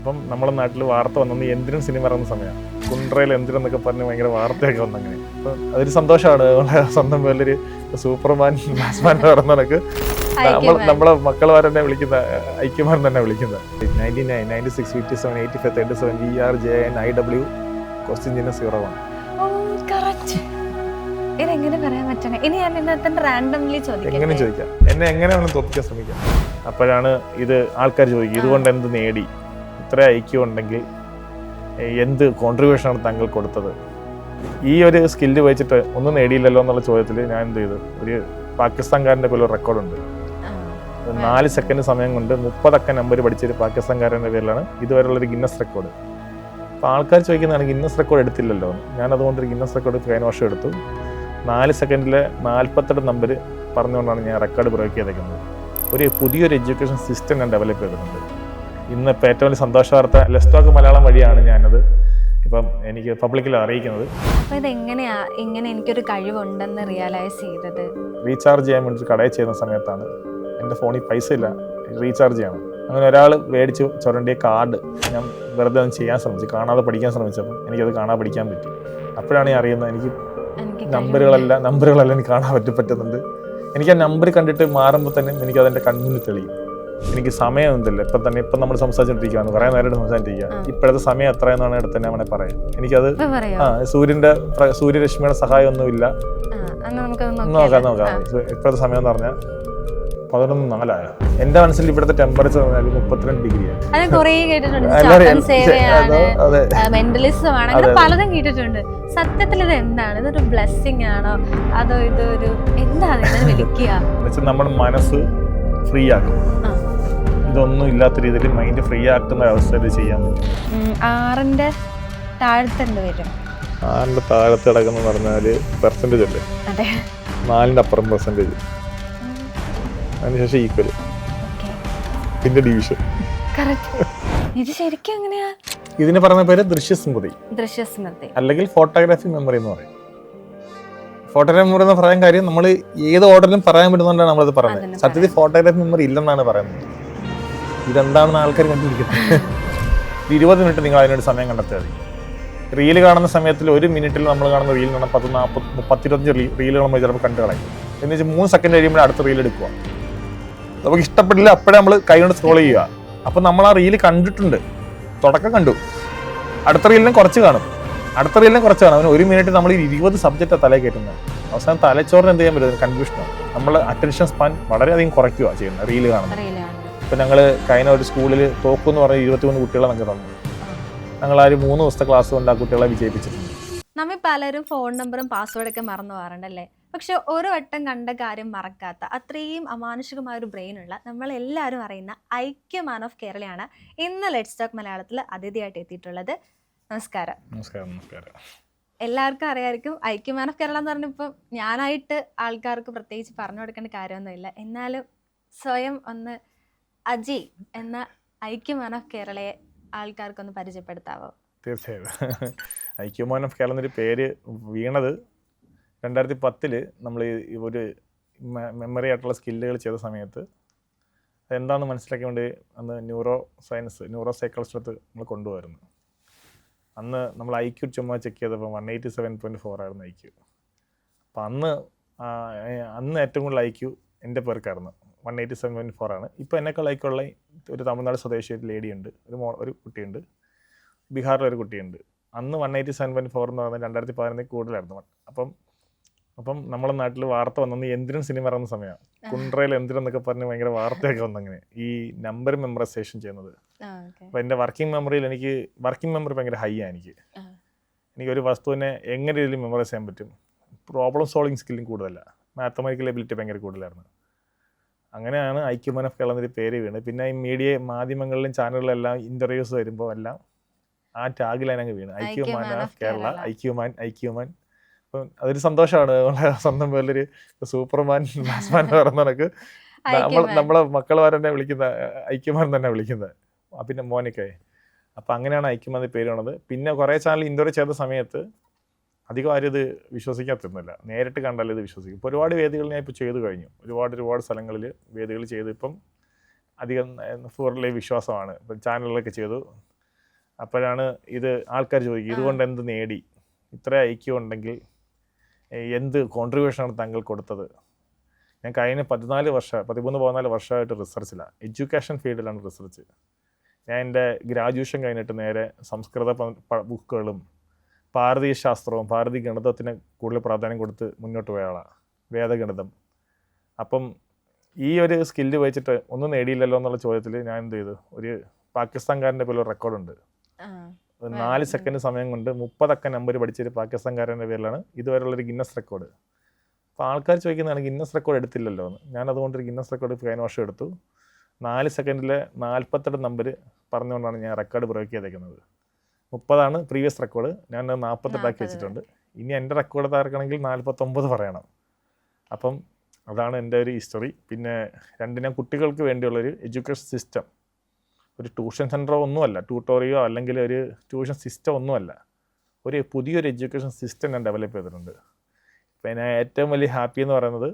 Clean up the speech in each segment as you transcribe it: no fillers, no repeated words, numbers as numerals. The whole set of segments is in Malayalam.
അപ്പം നമ്മുടെ നാട്ടിൽ വാർത്ത വന്നത് എന്തിനും സിനിമ ഇറങ്ങുന്ന സമയമാണ്. കുണ്ട്രയിൽ എന്തിനെന്നൊക്കെ പറഞ്ഞ് ഭയങ്കര വാർത്തയൊക്കെ വന്നങ്ങനെ. അപ്പം അതൊരു സന്തോഷമാണ്. സ്വന്തം പേരിലൊരു സൂപ്പർമാൻ ബാറ്റ്സ്മാൻ പറഞ്ഞതൊക്കെ നമ്മളെ മക്കളമാരെന്നെ വിളിക്കുന്ന ഐക്യമാൻ തന്നെ വിളിക്കുന്നത്. 99, 96, 57, 85, 37 VRJNIW (0) ഇതെങ്ങനെ പറയാൻ പറ്റണേ? ഇനി ഞാൻ റാൻഡംലി എങ്ങനെ ചോദിക്കാം, എന്നെ എങ്ങനെ വേണം തോപ്പിക്കാൻ ശ്രമിക്കാം. അപ്പോഴാണ് ഇത് ആൾക്കാർ ചോദിക്കും, ഇതുകൊണ്ട് എന്ത് നേടി, ഇത്ര ഐക്യം ഉണ്ടെങ്കിൽ എന്ത് കോൺട്രിബ്യൂഷനാണ് താങ്കൾ കൊടുത്തത്, ഈ ഒരു സ്കില്ല് വെച്ചിട്ട് ഒന്നും നേടിയില്ലല്ലോ എന്നുള്ള ചോദ്യത്തിൽ ഞാൻ എന്ത് ചെയ്തു, ഒരു പാകിസ്ഥാൻകാരൻ്റെ പോലെ ഒരു റെക്കോർഡുണ്ട്. 4 സെക്കൻഡ് സമയം കൊണ്ട് 30 അക്ക നമ്പർ പഠിച്ചൊരു പാകിസ്ഥാൻകാരൻ്റെ പേരിലാണ് ഇതുവരെയുള്ളൊരു ഗിന്നസ് റെക്കോർഡ്. അപ്പോൾ ആൾക്കാർ ചോദിക്കുന്നതാണ് ഗിന്നസ് റെക്കോർഡ് എടുത്തില്ലല്ലോ. ഞാൻ അതുകൊണ്ടൊരു ഗിന്നസ് റെക്കോർഡ് കഴിഞ്ഞ വർഷം എടുത്തു. 4 സെക്കൻഡിൽ 48 നമ്പർ പറഞ്ഞുകൊണ്ടാണ് ഞാൻ റെക്കോർഡ് ബ്രേക്ക് ചെയ്തേക്കുന്നത്. ഒരു പുതിയൊരു എഡ്യൂക്കേഷൻ സിസ്റ്റം ഞാൻ ഡെവലപ്പ് ചെയ്തിട്ടുണ്ട്. ഇന്നിപ്പോൾ ഏറ്റവും വലിയ സന്തോഷ വാർത്ത ലെസ്റ്റോക്ക് മലയാളം വഴിയാണ് ഞാനത് ഇപ്പം എനിക്ക് പബ്ലിക്കിൽ അറിയിക്കുന്നത്. അപ്പോൾ ഇതെങ്ങനെയാ ഇങ്ങനെ എനിക്കൊരു കഴിവുണ്ടെന്ന് റിയലൈസ് ചെയ്തത്? റീചാർജ് ചെയ്യാൻ വേണ്ടി കടയിൽ ചെയ്യുന്ന സമയത്താണ്. എൻ്റെ ഫോണിൽ പൈസ ഇല്ല, റീചാർജ് ചെയ്യണം. അങ്ങനെ ഒരാൾ മേടിച്ചു ചുരണ്ടിയ കാർഡ് ഞാൻ വെറുതെ ഒന്ന് ചെയ്യാൻ ശ്രമിച്ചു, കാണാതെ പഠിക്കാൻ ശ്രമിച്ചപ്പോൾ എനിക്കത് കാണാതെ പഠിക്കാൻ പറ്റി. അപ്പോഴാണ് ഞാൻ അറിയുന്നത് എനിക്ക് നമ്പറുകളെല്ലാം എനിക്ക് കാണാൻ പറ്റുന്നുണ്ട്. എനിക്ക് ആ നമ്പർ കണ്ടിട്ട് മാറുമ്പോൾ തന്നെ എനിക്ക് അതിൻ്റെ കണ്ണിന് തെളിയും. എനിക്ക് സമയം എന്തില്ല, ഇപ്പം നമ്മൾ സംസാരിച്ചിട്ടിരിക്കുകയാണ്, കുറേ നേരം സംസാരിച്ചിരിക്കുക. ഇപ്പോഴത്തെ സമയം എത്രയെന്നാണ് എടുത്ത് തന്നെ അവനെ പറയാം. എനിക്കത് സൂര്യരശ്മിയുടെ സഹായം ഒന്നുമില്ല. നോക്കാം. ഇപ്പോഴത്തെ സമയം എന്ന് പറഞ്ഞാൽ 11:04. എന്റെ മനസ്സിൽ ഇവിടുത്തെ ടെമ്പറേച്ചർ 32 ഡിഗ്രിയാണ്. പലതും കേട്ടിട്ടുണ്ട്. സത്യത്തിൽ ഇത് എന്താണ്? ഇതൊരു ബ്ലെസ്സിങ് ആണോ അതോ ഇതൊരു എന്താണ്? നമ്മുടെ മനസ്സ് ഫ്രീ ആക്കും. ഇതൊന്നും ഇല്ലാത്ത രീതിയിൽ മൈൻഡ് ഫ്രീ ആക്കുന്ന അവസ്ഥയിൽ ചെയ്യാൻ പറ്റും. 6ന്റെ താഴത്തുണ്ട് വരും. 6ന്റെ താഴത്ത് കിടക്കുന്ന പറഞ്ഞാല് പെർസെന്റേജ് അല്ലേ? 4ന്റെ അപ്പുറം പെർസെന്റേജ്, അതിനുശേഷം ഈക്വൽ, പിന്നെ ഡിവിഷൻ. ഇതിന് പറഞ്ഞ പേര് ദൃശ്യസ്മൃതി അല്ലെങ്കിൽ ഫോട്ടോഗ്രാഫി മെമ്മറി എന്ന് പറയും. ഫോട്ടോഗ്രാഫി മെമ്മറി എന്ന് പറയാൻ കാര്യം നമ്മൾ ഏത് ഓർഡറിലും പറയാൻ പറ്റുന്നതുകൊണ്ടാണ് നമ്മളത് പറയുന്നത്. സത്യത്തിൽ ഫോട്ടോഗ്രാഫി മെമ്മറി ഇല്ലെന്നാണ് പറയുന്നത്. ഇതെന്താണെന്ന് ആൾക്കാർ കണ്ടുപിടിക്കുന്നത്. 20 മിനിറ്റ് നിങ്ങൾ അതിനൊരു സമയം കണ്ടെത്തിയാൽ മതി. റീല് കാണുന്ന സമയത്തിൽ 1 മിനിറ്റിൽ നമ്മൾ കാണുന്ന റീൽ കാണാൻ 10-40-25 റീലുകൾ നമ്മൾ ചിലപ്പോൾ കണ്ടു കളയും. എന്ന് വെച്ചാൽ 3 സെക്കൻഡ് കഴിയുമ്പോൾ അടുത്ത റീൽ എടുക്കുക. നമുക്ക് ഇഷ്ടപ്പെട്ടില്ല, അപ്പോഴേ നമ്മൾ കൈ കൊണ്ട് സ്ക്രോൾ ചെയ്യുക. അപ്പം നമ്മൾ ആ റീല് കണ്ടിട്ടുണ്ട്, തുടക്കം കണ്ടു, അടുത്ത റീലിനും കുറച്ച് കാണും, അവന് 1 മിനിറ്റ് നമ്മൾ 20 സബ്ജക്റ്റാണ് തലയിൽ കയറ്റുന്നത്. അവസാനം തലച്ചോറിന് എന്ത് ചെയ്യാൻ പറ്റും? കൺഫ്യൂഷനാണ്. നമ്മൾ അറ്റൻഷൻ സ്പാൻ വളരെയധികം കുറയ്ക്കുക ചെയ്യുന്നത് റീല് കാണുന്നത്. ഇപ്പം ഞങ്ങൾ കഴിഞ്ഞ ഒരു സ്കൂളിൽ തോക്കെന്ന് പറഞ്ഞ 23 കുട്ടികളെ നമുക്ക് തന്നു. ഞങ്ങൾ ആ ഒരു 3 ദിവസത്തെ ക്ലാസ് കൊണ്ട് ആ കുട്ടികളെ വിജയിപ്പിച്ചിട്ടുണ്ട്. നമ്മി പലരും ഫോൺ നമ്പറും പാസ്വേഡൊക്കെ മറന്നു പോകാറുണ്ടല്ലേ? പക്ഷെ ഒരു വട്ടം കണ്ട കാര്യം മറക്കാത്ത അത്രയും അമാനുഷികമായ ഒരു ബ്രെയിൻ ഉള്ള നമ്മളെല്ലാവരും അറിയുന്ന ഐക്യമാൻ ഓഫ് കേരളയാണ് ഇന്ന് ലെറ്റ്സ് ടോക്ക് മലയാളത്തിൽ അതിഥിയായിട്ട് എത്തിയിട്ടുള്ളത്. നമസ്കാരം. എല്ലാവർക്കും അറിയാമായിരിക്കും ഐക്യമാൻ ഓഫ് കേരള എന്ന് പറഞ്ഞപ്പോൾ ഞാനായിട്ട് ആൾക്കാർക്ക് പ്രത്യേകിച്ച് പറഞ്ഞു കൊടുക്കേണ്ട കാര്യമൊന്നുമില്ല. എന്നാലും സ്വയം ഒന്ന് അജി എന്ന ഐക്യമാൻ ഓഫ് കേരളയെ ആൾക്കാർക്കൊന്ന് പരിചയപ്പെടുത്താവോ? തീർച്ചയായും. ഐക്യമാൻ ഓഫ് കേരള എന്നൊരു പേര് വീണത് 2010 നമ്മൾ ഒരു മെമ്മറി ആയിട്ടുള്ള സ്കില്ലുകൾ ചെയ്ത സമയത്ത് അതെന്താണെന്ന് മനസ്സിലാക്കി വേണ്ടി അന്ന് ന്യൂറോ സൈക്കോളജിസ്റ്റ് നമ്മൾ കൊണ്ടുപോയിരുന്നു. അന്ന് നമ്മൾ IQ ചുമ്മാ ചെക്ക് ചെയ്തപ്പോൾ 187.4 ആയിരുന്നു IQ. അപ്പം അന്ന് ഏറ്റവും കൂടുതൽ IQ എൻ്റെ പേർക്കായിരുന്നു, 187.4 ആണ്. ഇപ്പോൾ എന്നെക്കാൾ IQ ഉള്ള ഒരു തമിഴ്നാട് സ്വദേശി ഒരു ലേഡിയുണ്ട്, ഒരു കുട്ടിയുണ്ട്, ബീഹാറിലെ ഒരു കുട്ടിയുണ്ട്. അന്ന് 187.4 എന്ന് പറയുന്നത് 2011 കൂടുതലായിരുന്നു. അപ്പം നമ്മുടെ നാട്ടിൽ വാർത്ത വന്നത് എന്തിനും സിനിമ ഇറങ്ങുന്ന സമയമാണ്. കുണ്ട്രയിൽ എന്തിനെന്നൊക്കെ പറഞ്ഞ് ഭയങ്കര വാർത്തയൊക്കെ വന്നങ്ങനെ ഈ നമ്പർ മെമ്മറൈസേഷൻ ചെയ്യുന്നത്. അപ്പം എൻ്റെ വർക്കിംഗ് മെമ്മറി ഭയങ്കര ഹൈ ആണ്. എനിക്കൊരു വസ്തുവിനെ എങ്ങനെ രീതിയിൽ മെമ്മറൈസ് ചെയ്യാൻ പറ്റും. പ്രോബ്ലം സോൾവിങ് സ്കില്ലും കൂടുതലല്ല, മാത്തമാറ്റിക്കൽ എബിലിറ്റി ഭയങ്കര കൂടുതലായിരുന്നു. അങ്ങനെയാണ് ഐക്യമാൻ ഓഫ് കേരള എന്നൊരു പേര് വീണ്. പിന്നെ ഈ മാധ്യമങ്ങളിലും ചാനലുകളിലെല്ലാം ഇൻ്റർവ്യൂസ് വരുമ്പോൾ എല്ലാം ആ ടാഗ് ലൈൻ അങ്ങ് വീണ്, ഐക്യമാൻ ഓഫ് കേരള, ഐക്യമാൻ. അപ്പം അതൊരു സന്തോഷമാണ്. സ്വന്തം പേരിലൊരു സൂപ്പർമാൻ ബാറ്റ്സ്മാൻ പറഞ്ഞതൊക്കെ നമ്മളെ മക്കളമാരെന്നെ വിളിക്കുന്ന ഐക്യമാൻ തന്നെ വിളിക്കുന്നത്. പിന്നെ മോനിക്കായി. അപ്പം അങ്ങനെയാണ് ഐക്യമാൻ എന്ന പേര് വന്നത്. പിന്നെ കുറേ ചാനൽ ഇൻ്റർവ്യൂ ചെയ്ത സമയത്ത് അധികം ആരും ഇത് വിശ്വസിക്കാത്തിരുന്നില്ല. നേരിട്ട് കണ്ടാലും ഇത് വിശ്വസിക്കും. ഇപ്പോൾ ഒരുപാട് വേദികൾ ഞാൻ ഇപ്പോൾ ചെയ്തു കഴിഞ്ഞു, ഒരുപാട് സ്ഥലങ്ങളിൽ വേദികൾ ചെയ്ത് ഇപ്പം അധികം പൂർണ്ണ വിശ്വാസമാണ്. ഇപ്പം ചാനലുകളൊക്കെ ചെയ്തു, അപ്പോഴാണ് ഇത് ആൾക്കാർ ചോദിക്കും ആ. ഇതുകൊണ്ട് എന്ത് നേടി, ഇത്ര ഐക്യം ഉണ്ടെങ്കിൽ എന്ത് കോൺട്രിബ്യൂഷനാണ് താങ്കൾ കൊടുത്തത്. ഞാൻ കഴിഞ്ഞ 13-14 വർഷമായിട്ട് റിസർച്ചിലാണ്, എഡ്യൂക്കേഷൻ ഫീൽഡിലാണ് റിസർച്ച്. ഞാൻ എൻ്റെ ഗ്രാജുവേഷൻ കഴിഞ്ഞിട്ട് നേരെ സംസ്കൃത ബുക്കുകളും ഭാരതീയ ശാസ്ത്രവും ഭാരതീയ ഗണിതത്തിന് കൂടുതൽ പ്രാധാന്യം കൊടുത്ത് മുന്നോട്ട് പോയ ആളാണ്, വേദഗണിതം. അപ്പം ഈ ഒരു സ്കില്ല് വെച്ചിട്ട് ഒന്നും നേടിയില്ലല്ലോ എന്നുള്ള ചോദ്യത്തിൽ ഞാൻ എന്ത് ചെയ്തു, ഒരു പാകിസ്ഥാൻകാരൻ്റെ പോലെ റെക്കോർഡുണ്ട്. 4 സെക്കൻഡ് സമയം കൊണ്ട് 30 അക്ക നമ്പർ പഠിച്ചൊരു പാകിസ്ഥാൻകാരൻ്റെ പേരിലാണ് ഇതുവരെയുള്ളൊരു ഗിന്നസ് റെക്കോർഡ്. അപ്പോൾ ആൾക്കാർ ചോദിക്കുന്നതാണ് ഗിന്നസ് റെക്കോർഡ് എടുത്തില്ലല്ലോ എന്ന്. ഞാൻ അതുകൊണ്ടൊരു ഗിന്നസ് റെക്കോർഡ് കഴിഞ്ഞ വർഷം എടുത്തു. 4 സെക്കൻഡിലെ 48 നമ്പർ പറഞ്ഞുകൊണ്ടാണ് ഞാൻ റെക്കോർഡ് ബ്രേക്ക് ചെയ്തേക്കുന്നത്. 30 പ്രീവിയസ് റെക്കോർഡ്, ഞാൻ 48 വെച്ചിട്ടുണ്ട്. ഇനി എൻ്റെ റെക്കോർഡ് തകർക്കണമെങ്കിൽ 49 പറയണം. അപ്പം അതാണ് എൻ്റെ ഒരു ഹിസ്റ്ററി. പിന്നെ ഞാൻ കുട്ടികൾക്ക് വേണ്ടിയുള്ളൊരു എഡ്യൂക്കേഷൻ സിസ്റ്റം, ഒരു ട്യൂഷൻ സെൻറ്ററോ ഒന്നുമല്ല, ട്യൂട്ടോറിയോ അല്ലെങ്കിൽ ഒരു ട്യൂഷൻ സിസ്റ്റം ഒന്നുമല്ല, ഒരു പുതിയൊരു എഡ്യൂക്കേഷൻ സിസ്റ്റം ഞാൻ ഡെവലപ്പ് ചെയ്തിട്ടുണ്ട്. പിന്നെ ഏറ്റവും വലിയ ഹാപ്പി എന്ന് പറയുന്നത്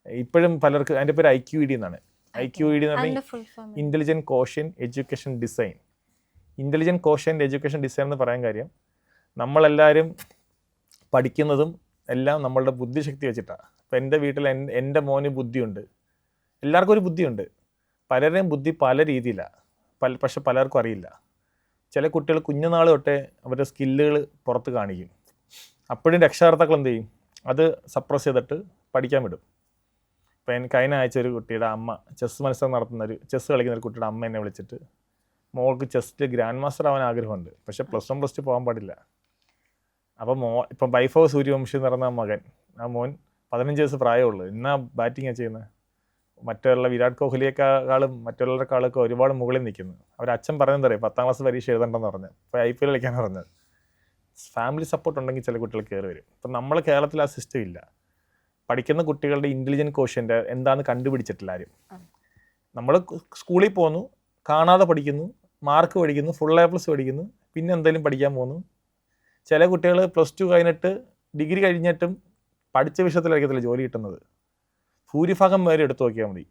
ഇപ്പോഴും പലർക്ക് അതിൻ്റെ പേര് IQED എന്നാണ്. IQED എന്ന് പറഞ്ഞാൽ intelligent quotient education design. Intelligent quotient education design എന്ന് പറയാൻ കാര്യം, നമ്മളെല്ലാവരും പഠിക്കുന്നതും എല്ലാം നമ്മളുടെ ബുദ്ധിശക്തി വെച്ചിട്ടാണ്. ഇപ്പം എൻ്റെ വീട്ടിൽ എൻ്റെ മോന് ബുദ്ധിയുണ്ട്, എല്ലാവർക്കും ഒരു ബുദ്ധിയുണ്ട്. പലരുടെയും ബുദ്ധി പല രീതിയിലാണ്, പക്ഷെ പലർക്കും അറിയില്ല. ചില കുട്ടികൾ കുഞ്ഞുനാൾ തൊട്ടേ അവരുടെ സ്കില്ലുകൾ പുറത്ത് കാണിക്കും. അപ്പോഴും രക്ഷകർത്താക്കൾ എന്ത് ചെയ്യും, അത് സപ്രസ് ചെയ്തിട്ട് പഠിക്കാൻ വിടും. ഇപ്പം കഴിഞ്ഞ ആഴ്ച ഒരു കുട്ടിയുടെ അമ്മ ചെസ് മത്സരം ചെസ് കളിക്കുന്ന ഒരു കുട്ടിയുടെ അമ്മ എന്നെ വിളിച്ചിട്ട്, മോൾക്ക് ചെസ്സിൽ ഗ്രാൻഡ് മാസ്റ്റർ ആവാൻ ആഗ്രഹമുണ്ട്, പക്ഷെ +1 +2 പോകാൻ പാടില്ല. അപ്പം ഇപ്പം വൈഭവ് സൂര്യവംശി എന്ന് പറയുന്ന മകൻ, ആ മോൻ 15 വയസ്സ് പ്രായമുള്ളൂ, എന്നാ ബാറ്റിങ്ങാണ് ചെയ്യുന്നത്. മറ്റുള്ള വിരാട് കോഹ്ലിയെക്കാളും മറ്റുള്ളവരെക്കാളൊക്കെ ഒരുപാട് മുകളിൽ നിൽക്കുന്നു. അവരച്ഛൻ പറഞ്ഞെന്താ പറയുക, 10ാം ക്ലാസ് പരീക്ഷ എഴുതണ്ടെന്ന് പറഞ്ഞത്. ഇപ്പോൾ IPL കളിക്കാൻ പറഞ്ഞത്. ഫാമിലി സപ്പോർട്ട് ഉണ്ടെങ്കിൽ ചില കുട്ടികൾ കയറി വരും. ഇപ്പം നമ്മൾ കേരളത്തിൽ ആ സിസ്റ്റം ഇല്ല. പഠിക്കുന്ന കുട്ടികളുടെ ഇൻ്റലിജൻറ്റ് കോഷ്യൻ്റ് എന്താണെന്ന് കണ്ടുപിടിച്ചിട്ടില്ല ആരും. നമ്മൾ സ്കൂളിൽ പോകുന്നു, കാണാതെ പഠിക്കുന്നു, മാർക്ക് പഠിക്കുന്നു, ഫുൾ A+ പഠിക്കുന്നു, പിന്നെ എന്തെങ്കിലും പഠിക്കാൻ പോകുന്നു. ചില കുട്ടികൾ +2 കഴിഞ്ഞിട്ട് ഡിഗ്രി കഴിഞ്ഞിട്ടും പഠിച്ച വിഷയത്തിലായിരിക്കത്തില്ല ജോലി കിട്ടുന്നത്. ഭൂരിഭാഗം പേര് എടുത്തു നോക്കിയാൽ മതി,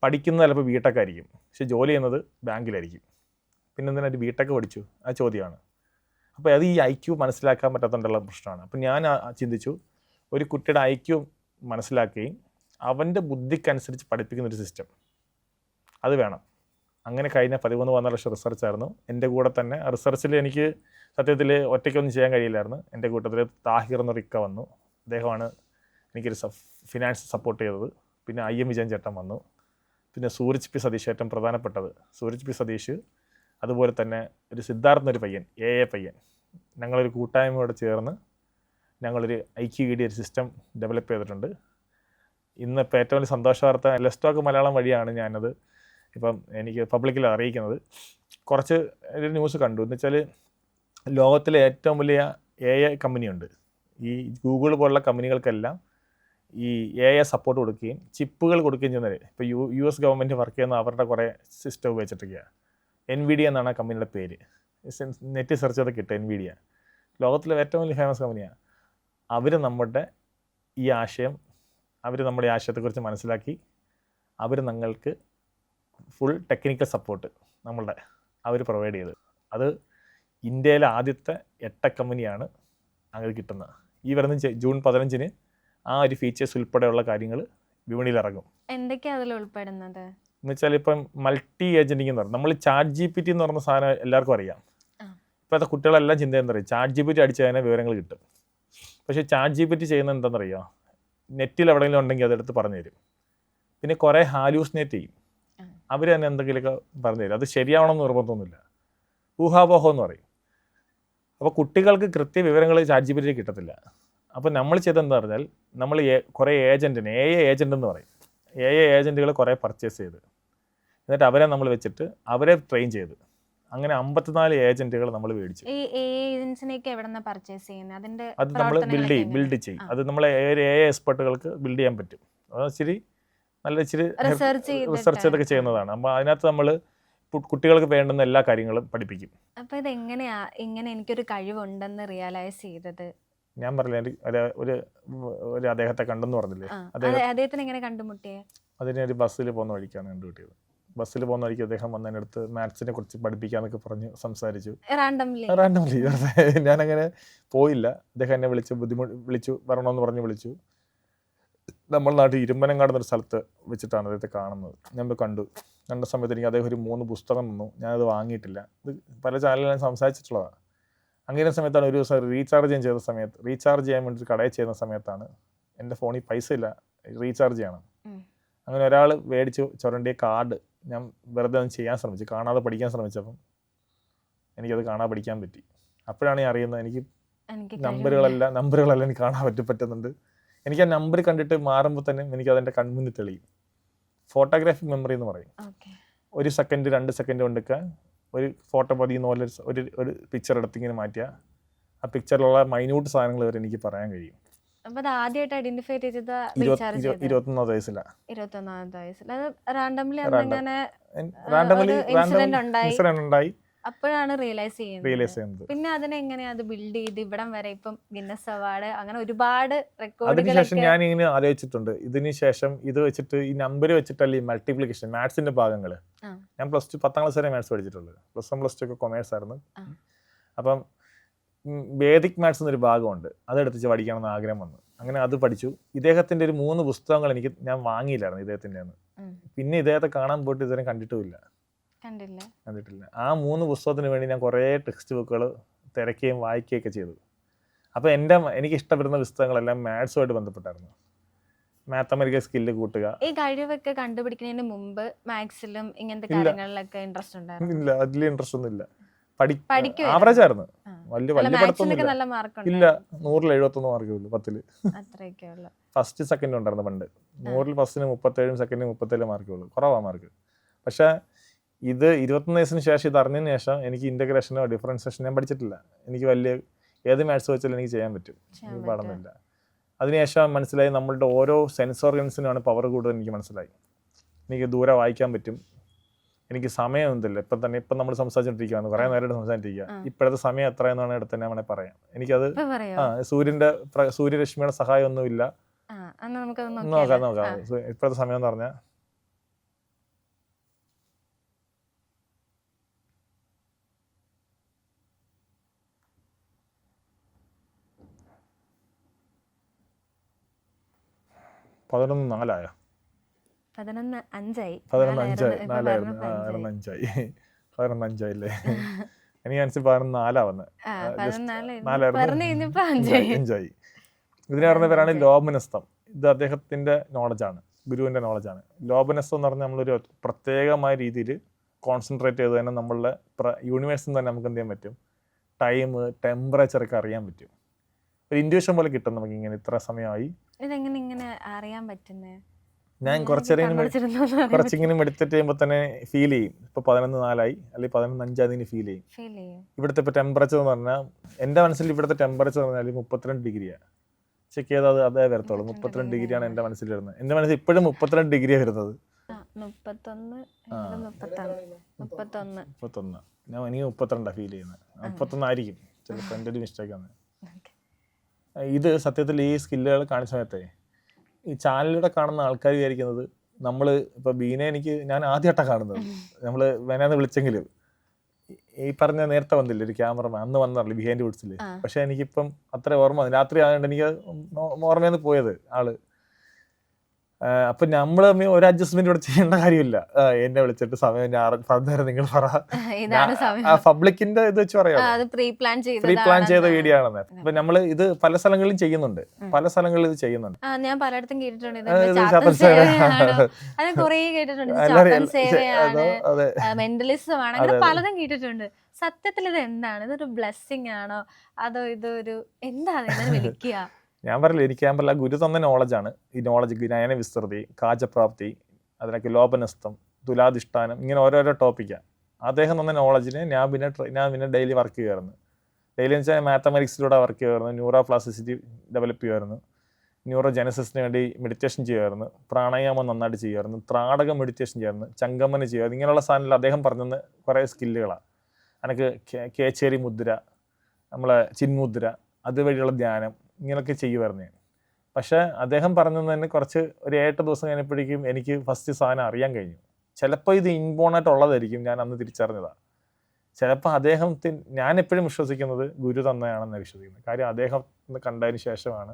പഠിക്കുന്നത് ചിലപ്പോൾ B.Tech ആയിരിക്കും, പക്ഷെ ജോലി ചെയ്യുന്നത് ബാങ്കിലായിരിക്കും. പിന്നെ എന്തിനാ B.Tech പഠിച്ചു, ആ ചോദ്യമാണ്. അപ്പോൾ അത് ഈ IQ മനസ്സിലാക്കാൻ പറ്റാത്തതുകൊണ്ടുള്ള പ്രശ്നമാണ്. അപ്പം ഞാൻ ചിന്തിച്ചു, ഒരു കുട്ടിയുടെ IQ മനസ്സിലാക്കുകയും അവൻ്റെ ബുദ്ധിക്കനുസരിച്ച് പഠിപ്പിക്കുന്നൊരു സിസ്റ്റം അത് വേണം. അങ്ങനെ കഴിഞ്ഞ 13-14 വർഷം റിസർച്ചായിരുന്നു. എൻ്റെ കൂടെ തന്നെ റിസർച്ചിൽ എനിക്ക് സത്യത്തിൽ ഒറ്റയ്ക്കൊന്നും ചെയ്യാൻ കഴിയില്ലായിരുന്നു. എൻ്റെ കൂട്ടത്തിൽ താഹിർ എന്നൊരു ഇക്ക വന്നു, അദ്ദേഹമാണ് എനിക്കൊരു ഫിനാൻസ് സപ്പോർട്ട് ചെയ്തത്. പിന്നെ IM വിജയൻ ചേട്ടൻ വന്നു. പിന്നെ സൂരജ് P സതീഷ്, ഏറ്റവും പ്രധാനപ്പെട്ടത് സൂരജ് P സതീഷ്. അതുപോലെ തന്നെ ഒരു സിദ്ധാർത്ഥ് എന്നൊരു പയ്യൻ, AA പയ്യൻ. ഞങ്ങളൊരു കൂട്ടായ്മയോടെ ചേർന്ന് ഞങ്ങളൊരു IQED ഒരു സിസ്റ്റം ഡെവലപ്പ് ചെയ്തിട്ടുണ്ട്. ഇന്നിപ്പോൾ ഏറ്റവും വലിയ സന്തോഷ വാർത്ത, ലെസ്റ്റോക്ക് മലയാളം വഴിയാണ് ഞാനത് ഇപ്പം എനിക്ക് പബ്ലിക്കിൽ അറിയിക്കുന്നത്. കുറച്ച് ഒരു ന്യൂസ് കണ്ടു, എന്ന് വെച്ചാൽ ലോകത്തിലെ ഏറ്റവും വലിയ AI കമ്പനിയുണ്ട്. ഈ ഗൂഗിൾ പോലുള്ള കമ്പനികൾക്കെല്ലാം ഈ AI സപ്പോർട്ട് കൊടുക്കുകയും ചിപ്പുകൾ കൊടുക്കുകയും ചെയ്യുന്നത്. ഇപ്പോൾ US ഗവൺമെൻറ് വർക്ക് ചെയ്യുന്ന അവരുടെ കുറേ സിസ്റ്റം ഉപയോഗിച്ചിട്ടൊക്കെയാണ്. NVIDIA എന്നാണ് ആ കമ്പനിയുടെ പേര്. നെറ്റ് സെർച്ച് ചെയ്ത് കിട്ടും. NVIDIA ലോകത്തിലെ ഏറ്റവും വലിയ ഫേമസ് കമ്പനിയാണ്. അവർ നമ്മുടെ ആശയത്തെക്കുറിച്ച് മനസ്സിലാക്കി അവർ ഞങ്ങൾക്ക് ഫുൾ ടെക്നിക്കൽ സപ്പോർട്ട് അവർ പ്രൊവൈഡ് ചെയ്ത്. അത് ഇന്ത്യയിലെ ആദ്യത്തെ EdTech കമ്പനിയാണ് അങ്ങനെ കിട്ടുന്നത്. ഈ വരുന്ന ജൂൺ 15 ആ ഒരു ഫീച്ചേഴ്സ് ഉൾപ്പെടെയുള്ള കാര്യങ്ങൾ വിപണിയിൽ ഇറങ്ങും. എന്തൊക്കെയാണ് അതിൽ ഉൾപ്പെടുന്നത് എന്ന് വെച്ചാൽ ഇപ്പം മൾട്ടി ഏജൻറ്റിങ് എന്ന് പറയും. നമ്മൾ ChatGPT എന്ന് പറഞ്ഞ സാധനം എല്ലാവർക്കും അറിയാം. ഇപ്പോഴത്തെ കുട്ടികളെല്ലാം ചിന്ത എന്താ പറയുക, ChatGPT അടിച്ച് കഴിഞ്ഞാൽ വിവരങ്ങൾ കിട്ടും. പക്ഷേ ChatGPT ചെയ്യുന്നത് എന്താണെന്നറിയോ, നെറ്റിൽ എവിടെയെങ്കിലും ഉണ്ടെങ്കിൽ അതെടുത്ത് പറഞ്ഞു തരും. പിന്നെ കുറേ ഹാലൂസിനേറ്റ് ചെയ്യും. അവർ തന്നെ എന്തെങ്കിലുമൊക്കെ പറഞ്ഞു തരും. അത് ശരിയാവണമെന്ന് നിർബന്ധമൊന്നുമില്ല, ഊഹാപോഹം എന്ന് പറയും. അപ്പോൾ കുട്ടികൾക്ക് കൃത്യ വിവരങ്ങൾ ChatGPT കിട്ടത്തില്ല. അപ്പോൾ നമ്മൾ ചെയ്തെന്താ പറഞ്ഞാൽ, നമ്മൾ കുറേ ഏജൻറ്റിനെ AI ഏജൻ്റ് എന്ന് പറയും, AI ഏജൻറ്റുകൾ കുറേ പർച്ചേസ് ചെയ്ത്, എന്നിട്ട് അവരെ നമ്മൾ വെച്ചിട്ട് അവരെ ട്രെയിൻ ചെയ്ത്, അങ്ങനെ 54 ഏജൻറ്റുകൾ നമ്മൾ മേടിച്ചു. ഈ ഏജൻസിനെയൊക്കെ എവിടെന്നാ പർച്ചേസ് ചെയ്യുന്നത്? അതിന്റെ അത് നമ്മൾ ബിൽഡ് ചെയ്യും. അത് നമ്മൾ AI എക്സ്പെർട്ടുകൾക്ക് ബിൽഡ് ചെയ്യാൻ പറ്റും. അത് ഇച്ചിരി റിസർച്ച് ചെയ്തൊക്കെ ചെയ്യുന്നതാണ്. അപ്പോൾ അതിനകത്ത് നമ്മൾ കുട്ടികൾക്ക് വേണ്ടുന്ന എല്ലാ കാര്യങ്ങളും പഠിപ്പിക്കും. അപ്പോൾ ഇത് എങ്ങനെയാ ഇങ്ങനെ എനിക്കൊരു കഴിവുണ്ടെന്ന് റിയലൈസ് ചെയ്തത്? ഞാൻ പറഞ്ഞില്ലേ, ഒരു അദ്ദേഹത്തെ കണ്ടെന്ന് പറഞ്ഞില്ലേ, അദ്ദേഹത്തിന് എങ്ങനെ കണ്ടുമുട്ടിയേ? അതിനെ ഒരു ബസ്സിൽ പോകുന്ന വഴിക്കാണ് കണ്ടുപിട്ടിയത്. ബസ്സിൽ പോകുന്ന വഴിക്ക് അദ്ദേഹം വന്നതിൻ്റെ അടുത്ത് മാത്സിനെ കുറിച്ച് പഠിപ്പിക്കാന്നൊക്കെ പറഞ്ഞ് സംസാരിച്ചു. റാൻഡംലി റാൻഡംലി ഞാനങ്ങനെ പോയില്ല. അദ്ദേഹം എന്നെ വിളിച്ചു വരണമെന്ന് പറഞ്ഞ് വിളിച്ചു. നമ്മുടെ നാട്ടിൽ ഇരുമ്പനങ്ങാട് എന്നൊരു സ്ഥലത്ത് വെച്ചിട്ടാണ് അദ്ദേഹത്തെ കാണുന്നത്. ഞാൻ പോയി കണ്ട സമയത്ത് എനിക്ക് അദ്ദേഹം ഒരു 3 പുസ്തകം തന്നു. ഞാനത് വാങ്ങിയിട്ടില്ല. ഇത് പല ചാനലിലും സംസാരിച്ചിട്ടുള്ളതാണ്. അങ്ങനെ സമയത്താണ് ഒരു ദിവസം റീചാർജ് ചെയ്യാൻ വേണ്ടി കടയിൽ ചെയ്യുന്ന സമയത്താണ് എൻ്റെ ഫോണിൽ പൈസ ഇല്ല, റീചാർജ് ചെയ്യണം. അങ്ങനെ ഒരാൾ മേടിച്ചു ചുരണ്ടിയ കാർഡ് ഞാൻ വെറുതെ ഒന്ന് ചെയ്യാൻ ശ്രമിച്ചു, കാണാതെ പഠിക്കാൻ ശ്രമിച്ചപ്പം എനിക്കത് കാണാതെ പഠിക്കാൻ പറ്റി. അപ്പോഴാണ് ഞാൻ അറിയുന്നത് എനിക്ക് നമ്പറുകളെല്ലാം എനിക്ക് കാണാൻ പറ്റുന്നുണ്ട്. എനിക്ക് ആ നമ്പർ കണ്ടിട്ട് മാറുമ്പോൾ തന്നെ എനിക്ക് അതിൻ്റെ കൺമുന്നിൽ തെളിയും. ഫോട്ടോഗ്രാഫിക് മെമ്മറി എന്ന് പറയും. 1 സെക്കൻഡ് 2 സെക്കൻഡ് കൊണ്ടൊക്കെ ഒരു ഫോട്ടോ പതിയുന്ന പോലെ ഒരു പിക്ചർ എടുത്തിങ്ങനെ മാറ്റിയാൽ ആ പിക്ചറിലുള്ള മൈന്യൂട്ട് സാധനങ്ങൾ വരെ എനിക്ക് പറയാൻ കഴിയും. 21 വയസ്സിലാണ്. ഇൻസിഡന്റ് ഉണ്ടായി. അപ്പോഴാണ് റിയലൈസ് ചെയ്യുന്നത്. പിന്നെ അതിനെങ്ങനെയാ അത് ബിൽഡ് ചെയ്ത് ഇവിടം വരെ ഇപ്പം ഗിന്നസ് അവാർഡ് അങ്ങനെ ഒരുപാട് അതിനുശേഷം ഞാൻ ഇങ്ങനെ ആലോചിച്ചിട്ടുണ്ട്. ഇതിനുശേഷം ഇത് വെച്ചിട്ട് ഈ നമ്പർ വെച്ചിട്ടല്ലേ ഈ മൾട്ടിപ്ലിക്കേഷൻ മാത്സിന്റെ ഭാഗങ്ങൾ. ഞാൻ +2 10ാം ക്ലാസ് വരെ മാത്സ് പഠിച്ചിട്ടുള്ളത്. +1 +2 ഒക്കെ കൊമേഴ്സ് ആയിരുന്നു. അപ്പം വേദിക് മാത്സ് എന്നൊരു ഭാഗമുണ്ട്, അതെടുത്ത് പഠിക്കണമെന്ന് ആഗ്രഹം വന്നു. അങ്ങനെ അത് പഠിച്ചു. ഇദ്ദേഹത്തിന്റെ ഒരു 3 പുസ്തകങ്ങൾ ഞാൻ വാങ്ങിയില്ലായിരുന്നു ഇദ്ദേഹത്തിൻ്റെ. പിന്നെ ഇദ്ദേഹത്തെ കാണാൻ പോയിട്ട് ഇതുവരെ കണ്ടിട്ടില്ല. ആ 3 പുസ്തകത്തിന് വേണ്ടി ഞാൻ കുറേ ടെക്സ്റ്റ് ബുക്കുകൾ തിരക്കുകയും വായിക്കുകയൊക്കെ ചെയ്തു. അപ്പോൾ എനിക്ക് ഇഷ്ടപ്പെടുന്ന പുസ്തകങ്ങളെല്ലാം മാത്സുമായിട്ട് ബന്ധപ്പെട്ടായിരുന്നു. മാത്തമാറ്റിക്കൽ സ്കില്ല് കൂട്ടുക. ഈ കഴിവൊക്കെ കണ്ടുപിടിക്കുന്നതിന് മുമ്പ് മാത്സിലും ഇങ്ങനത്തെ കാര്യങ്ങളിലൊക്കെ ഇൻട്രസ്റ്റ് ഉണ്ടായിരുന്നു? ഇല്ല, അതിൽ ഇൻട്രസ്റ്റ് ഒന്നും ഇല്ല. ആവറേജ് ആയിരുന്നു. വലിയ പഠിത്തമൊന്നുമില്ല. ഇല്ല, 100-ൽ 71 മാർക്കേ ഉള്ളൂ 10ല്. ഫസ്റ്റ് സെക്കൻഡ് ഉണ്ടായിരുന്നു പണ്ട്. 100-ൽ ഫസ്റ്റിന് 37, സെക്കൻഡിന് 37 മാർക്കേ ഉള്ളൂ. കുറവാ മാർക്ക്. പക്ഷേ ഇത് 21 വയസ്സിന് ശേഷം ഇത് അറിഞ്ഞതിന് ശേഷം എനിക്ക് ഇൻ്റഗ്രേഷനോ ഡിഫറൻസിയേഷനോ ഞാൻ പഠിച്ചിട്ടില്ല. എനിക്ക് ഏത് മാത്സ് വെച്ചാലും എനിക്ക് ചെയ്യാൻ പറ്റും, പാടുന്നില്ല. അതിനുശേഷം മനസ്സിലായി നമ്മളുടെ ഓരോ സെൻസ് ഓർഗൻസിനാണ് പവർ കൂടുതൽ. എനിക്ക് മനസ്സിലായി എനിക്ക് ദൂരെ വായിക്കാൻ പറ്റും. എനിക്ക് സമയം ഒന്നുമില്ല. ഇപ്പം നമ്മൾ സംസാരിച്ചോണ്ടിരിക്കുകയാണ്, കുറേ നേരമായിട്ട് സംസാരിച്ചിരിക്കുക. ഇപ്പോഴത്തെ സമയം എത്ര എന്നാണ് എടുത്ത് തന്നെ വേണേൽ പറയാം. എനിക്കത് സൂര്യരശ്മിയുടെ സഹായം ഒന്നുമില്ല. നോക്കാം. ഇപ്പോഴത്തെ സമയം എന്ന് പറഞ്ഞാൽ പതിനൊന്ന് 4 11:05 എനിക്ക് മനസ്സിൽ 11:04 വന്നത്. 5 ഇതിനെ പറഞ്ഞ പേരാണ് ലോപനസ്ഥം. ഇത് അദ്ദേഹത്തിന്റെ നോളജാണ്, ഗുരുവിന്റെ നോളജാണ്. ലോപനസ്ഥം എന്ന് പറഞ്ഞാൽ നമ്മളൊരു പ്രത്യേകമായ രീതിയിൽ കോൺസെൻട്രേറ്റ് ചെയ്ത് തന്നെ നമ്മളുടെ യൂണിവേഴ്സിൽ തന്നെ നമുക്ക് എന്ത് ചെയ്യാൻ പറ്റും, ടൈം ടെമ്പറേച്ചറൊക്കെ അറിയാൻ പറ്റും. ഒരു ഇൻഡ്യൂഷൻ പോലെ കിട്ടും നമുക്ക്. ഇങ്ങനെ ഇത്ര സമയമായി ഇതെങ്ങനെ ഇങ്ങനെ അറിയാൻ പറ്റുന്നേ? ഞാൻ കുറച്ചിങ്ങനെ മെഡിറ്റേറ്റ് ചെയ്യുമ്പോൾ തന്നെ ഫീൽ ചെയ്യും. ഇപ്പൊ 11:04 അല്ലെങ്കിൽ 11:05 ഫീൽ ചെയ്യും. ഇവിടുത്തെ ഇപ്പൊ ടെമ്പറേച്ചർ എന്ന് പറഞ്ഞാൽ എന്റെ മനസ്സിൽ ഇവിടുത്തെ ടെമ്പറേച്ചർ എന്ന് പറഞ്ഞാൽ 32 ഡിഗ്രിയാണ്. ചെക്ക് ചെയ്താൽ അതേ വരത്തുള്ളൂ. 32 ഡിഗ്രിയാണ് എന്റെ മനസ്സിൽ വരുന്നത്. എന്റെ മനസ്സിൽ ഇപ്പോഴും 32 ഡിഗ്രിയാണ് വരുന്നത്. 31 ഞാൻ എനിക്ക് 32 ഫീൽ ചെയ്യുന്നത്. 31 ആയിരിക്കും ചിലപ്പോൾ, എൻ്റെ ഒരു മിസ്റ്റേക്കാണ്. ഇത് സത്യത്തിൽ ഈ സ്കില്ലുകൾ കാണിച്ച സമയത്തെ ഈ ചാനലിലൂടെ കാണുന്ന ആൾക്കാർ വിചാരിക്കുന്നത് നമ്മൾ ഇപ്പോൾ ഞാൻ ആദ്യമായിട്ടാണ് കാണുന്നത്. നമ്മൾ വേനാന്ന് വിളിച്ചെങ്കിലും ഈ പറഞ്ഞ നേരത്തെ വന്നില്ല ഒരു ക്യാമറമാൻ, അന്ന് വന്നറില്ല ബിഹൈൻഡ് വുഡ്സിൽ. പക്ഷെ എനിക്കിപ്പം അത്ര ഓർമ്മ, രാത്രി ആയതുകൊണ്ട് എനിക്ക് ഓർമ്മയെന്ന് പോയത് ആള്. അപ്പൊ നമ്മൾ തമ്മിൽ ഒരു അഡ്ജസ്റ്റ്മെന്റ് ഇവിടെ ചെയ്യേണ്ട കാര്യമില്ല. എന്നെ വിളിച്ചിട്ട് സമയം ഞാൻ പറഞ്ഞുതരാം, നിങ്ങൾ പറ. പബ്ലിക്കിന്റെ ഇത് വെച്ച് പറയാം, പ്രീ പ്ലാൻ ചെയ്ത വീഡിയോ ആണെന്ന്. അപ്പൊ നമ്മള് ഇത് പല സ്ഥലങ്ങളിലും ചെയ്യുന്നുണ്ട്, ഇത് ചെയ്യുന്നുണ്ട്. ഞാൻ പലയിടത്തും കേട്ടിട്ടുണ്ട്. പലതും കേട്ടിട്ടുണ്ട്. സത്യത്തിൽ ഇത് എന്താണ്? ഇതൊരു ബ്ലെസ്സിങ് ആണോ അതോ ഇതൊരു എന്താണ് വിളിക്കുക? ഞാൻ പറയില്ല, എനിക്ക് ഞാൻ പറയില്ല, ഗുരു തന്ന നോളജാണ്. ഈ നോളജ് നയന വിസ്തൃതി, കാജപ്രാപ്തി, അതിനൊക്കെ ലോപനസ്ഥം, തുലാധിഷ്ഠാനം, ഇങ്ങനെ ഓരോരോ ടോപ്പിക്കാണ്. അദ്ദേഹം തന്ന നോളജിന് ഞാൻ പിന്നെ ഡെയിലി വർക്ക് ചെയ്യുമായിരുന്നു. ഡെയിലി എന്ന് വെച്ചാൽ മാത്തമാറ്റിക്സിലൂടെ വർക്ക് ചെയ്യുമായിരുന്നു. ന്യൂറോ പ്ലാസ്റ്റിസിറ്റി ഡെവലപ്പ് ചെയ്യുമായിരുന്നു. ന്യൂറോ ജനസിസിന് വേണ്ടി മെഡിറ്റേഷൻ ചെയ്യുമായിരുന്നു. പ്രാണായാമം നന്നായിട്ട് ചെയ്യുമായിരുന്നു. ത്രാടക മെഡിറ്റേഷൻ ചെയ്യുമായിരുന്നു. ചങ്കമന ചെയ്യുമായിരുന്നു. ഇങ്ങനെയുള്ള സാധനങ്ങൾ അദ്ദേഹം പറഞ്ഞെന്ന് കുറേ സ്കില്ലുകളാണ്. എനിക്ക് കേച്ചേരി മുദ്ര, നമ്മളെ ചിന്മുദ്ര, അതുവഴിയുള്ള ധ്യാനം, ഇങ്ങനെയൊക്കെ ചെയ്യുമായിരുന്നു ഞാൻ. പക്ഷേ അദ്ദേഹം പറഞ്ഞത് തന്നെ കുറച്ച് ഒരു 8 ദിവസം കഴിഞ്ഞപ്പോഴേക്കും എനിക്ക് ഫസ്റ്റ് സാധനം അറിയാൻ കഴിഞ്ഞു. ചിലപ്പോൾ ഇത് ഇൻബോണായിട്ട് ഉള്ളതായിരിക്കും, ഞാൻ അന്ന് തിരിച്ചറിഞ്ഞതാണ്. ചിലപ്പോൾ അദ്ദേഹത്തിന്, ഞാൻ എപ്പോഴും വിശ്വസിക്കുന്നത് ഗുരു തന്നെയാണെന്ന് വിശ്വസിക്കുന്നത്. കാര്യം അദ്ദേഹം കണ്ടതിന് ശേഷമാണ്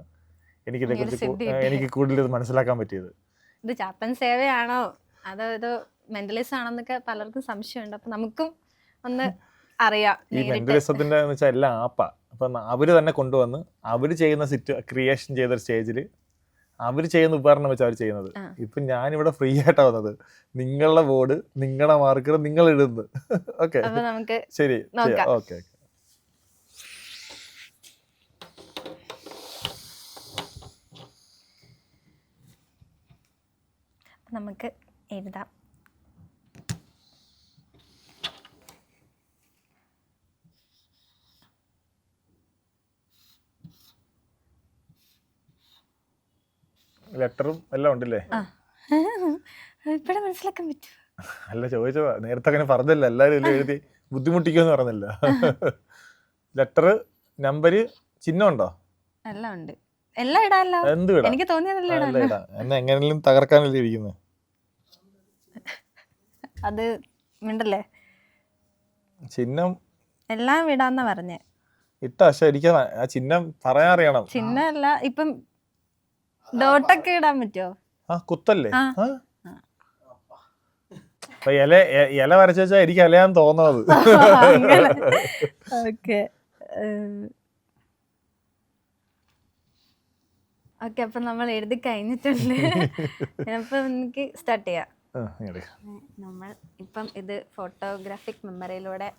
എനിക്കിതേക്കുറിച്ച് എനിക്ക് കൂടുതൽ ഇത് മനസ്സിലാക്കാൻ പറ്റിയത്. ഇത് ചാത്തൻ സേവയാണോ അതോ ഇത് മെന്റലിസം ആണെന്നൊക്കെ പലർക്കും സംശയമുണ്ട്. അപ്പൊ നമുക്കും ഒന്ന് അറിയാം. ഈ മെന്റലിസത്തിന്റെ എന്ന് വെച്ചാൽ എല്ലാം ആപ്പാ. അപ്പം അവര് തന്നെ കൊണ്ടുവന്ന് അവര് ചെയ്യുന്ന ക്രിയേഷൻ ചെയ്ത സ്റ്റേജിൽ അവർ ചെയ്യുന്ന ഉപകരണം വെച്ച് അവർ ചെയ്യുന്നത്. ഇപ്പൊ ഞാനിവിടെ ഫ്രീ ആയിട്ടാ വന്നത്. നിങ്ങളുടെ ബോർഡ്, നിങ്ങളുടെ മാർക്കർ നിങ്ങൾ ഇടുന്നത്. ഓക്കെ, ശരി, ഓക്കെ. നമുക്ക് എഴുതാം. ലെറ്ററും എല്ലാം ഉണ്ടല്ലേ? ഇപ്പഴേ മനസ്സിലാക്കാൻ പറ്റും. അല്ല, ചോദിച്ചോ, നേരത്തെ അങ്ങനെ പറഞ്ഞല്ല, എല്ലാവരും എല്ലാം എഴുതി ബുദ്ധിമുട്ടിക്കുമെന്ന് പറഞ്ഞല്ല. ലെറ്റർ, നമ്പര്, ചിഹ്നം ഉണ്ടോ? എല്ലാം ഉണ്ട്. എല്ലാം ഇടാല്ലോ. എന്ത് ഇടാം? എനിക്ക് തോന്നിയതല്ലേ എന്നെ എങ്ങനെയും തകർക്കാനല്ലേ ഇരിക്കുന്നത്. അത് മിണ്ടല്ലേ, ചിഹ്നം എല്ലാം ഇടാന്ന പറഞ്ഞേ. ഇട്ട, പക്ഷെ എനിക്ക് ആ ചിഹ്നം പറയാൻ അറിയണം. ചിഹ്നം അല്ല, ഇപ്പം ഡോട്ടൊക്കെ ഇടാൻ പറ്റുമോ? ആ, കുത്തല്ലേ? ഇല വരച്ച വെച്ചാ എനിക്ക് ഇലയാന്ന് തോന്നുന്നത്. ഓക്കെ ഓക്കെ, അപ്പൊ നമ്മൾ എഴുതി കഴിഞ്ഞിട്ടുണ്ട്. അപ്പൊ എനിക്ക് സ്റ്റാർട്ട് ചെയ്യാം. നമ്മൾ ഇപ്പം ഇത് ഫോട്ടോഗ്രാഫിക് മെമ്മറിയിലൂടെ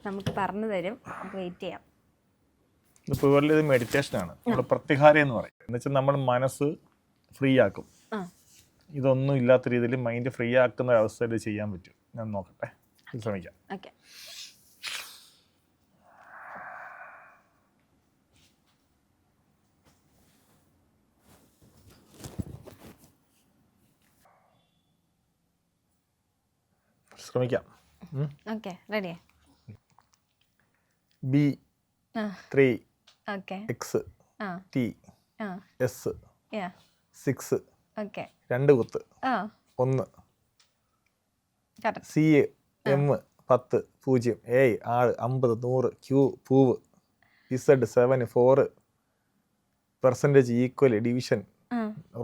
നമുക്ക് പറഞ്ഞു തരും. വെയിറ്റ് ചെയ്യാം. ഇത് മെഡിറ്റേഷനാണ്. നമ്മൾ പ്രത്യാഹാരം എന്ന് പറയും. എന്ന് വെച്ചാൽ നമ്മൾ മനസ്സ് ഫ്രീ ആക്കും. ഇതൊന്നും ഇല്ലാത്ത രീതിയിൽ മൈൻഡ് ഫ്രീ ആക്കുന്ന അവസ്ഥയിൽ ചെയ്യാൻ പറ്റും. ഞാൻ നോക്കട്ടെ, ശ്രമിക്കാം. ഓക്കെ, ശ്രമിക്കാം. Okay, ready. B 3 okay, X T S 6 okay, 2 കുത്ത് 1 സി എം 10 0 എ ആള് 50 100 ക്യൂ പൂവ് Z 7 4 percentage equal division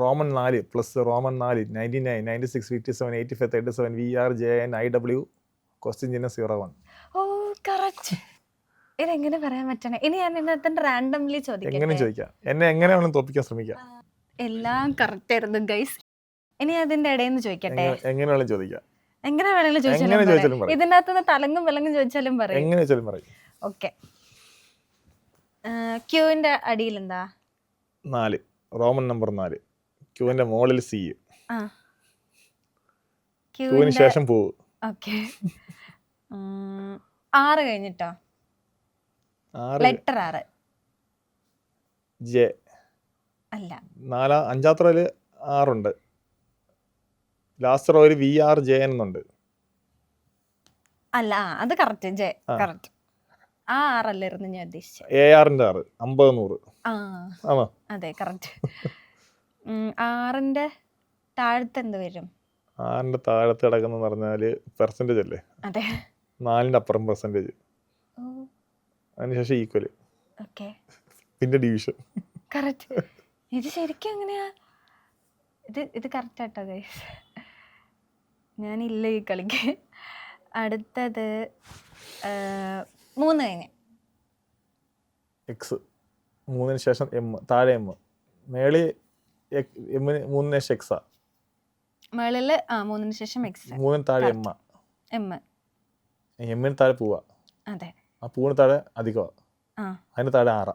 roman 4 plus roman 4 99 96 57 85 37 V R J N I W question ചിഹ്നം 01. Oh correct. ഇതെങ്ങനെ പറയാൻ പറ്റണേ? ഇനി ഞാൻ ഇന്നത്തെ റാൻഡംലി ചോദിക്കാം. എങ്ങനെ ചോദിക്കാം? എന്നെ എങ്ങനെ വേണം തോപ്പിക്കാൻ ശ്രമിക്കാം. എല്ലാം കറക്റ്റ് ആയിരുന്നു ഗൈസ്. ഇനി അതിന്റെ ഇടയിൽ നിന്ന് ചോദിക്കട്ടെ? എങ്ങനെ വേണം ചോദിക്കാം. എങ്ങനെ വേണമെങ്കിലും ചോദിച്ചാലും പറയും. ഇതിന്റെ അകത്ത് തലങ്ങും വിലങ്ങും ചോദിച്ചാലും പറയും. എങ്ങനെ ചോദിച്ചാലും പറയും. ഓക്കെ, ക്യൂവിന്റെ അടിയിൽ എന്താ? 4 റോമൻ നമ്പർ 4. ക്യൂവിന്റെ മുകളിൽ സി, ക്യൂവിന് ശേഷം പൂവ്. ഓക്കെ, 6 കഴിഞ്ഞിട്ടോ? ലെറ്റർ 6 ജെ അല്ല, 5ാമത്തെ റോയില് 6 ഉണ്ട്. ലാസ്റ്റ് റോയില് വി ആർ ജെ എന്നുണ്ട്. അല്ല, അത് കറക്റ്റ്. J correct. ആ 6 അല്ലായിരുന്നു ഞാൻ ഉദ്ദേശിച്ചത്. എ ആറിന്റെ 6 50 100. ആണോ? അതെ, കറക്റ്റ്. 6ന്റെ താഴത്ത് എന്ത് വരും? 6ന്റെ താഴത്ത് കിടക്കുന്ന പറഞ്ഞാല് പെർസെന്റേജ് അല്ലേ? അതെ. 4ന്റെ അപ്പുറം പെർസെന്റേജ്, അതിനുശേഷം ഈക്വല്, പിന്നെ ഡിവിഷൻ. കറക്റ്റ്. ഇത് ശരിക്കും അങ്ങനെയാ. ഇത് കറക്റ്റ് ആട്ടോ ഗൈസ്. ഞാനില്ല ഈ കളിക്ക്. അടുത്തത് 3 കഴിഞ്ഞ് എക്സ്, 3ന് ശേഷം എം, താഴെ എം, മേളി എമ്മിന് 3ന് ശേഷം എക്സാ, മേളില് 3ന് ശേഷം എക്സ്, 3ന് താഴെ എം, എമ്മിന് താഴെ പൂവാ. അതെ, ആ പൂവിന് താഴെ അധികമാ, അതിന് താഴെ 6.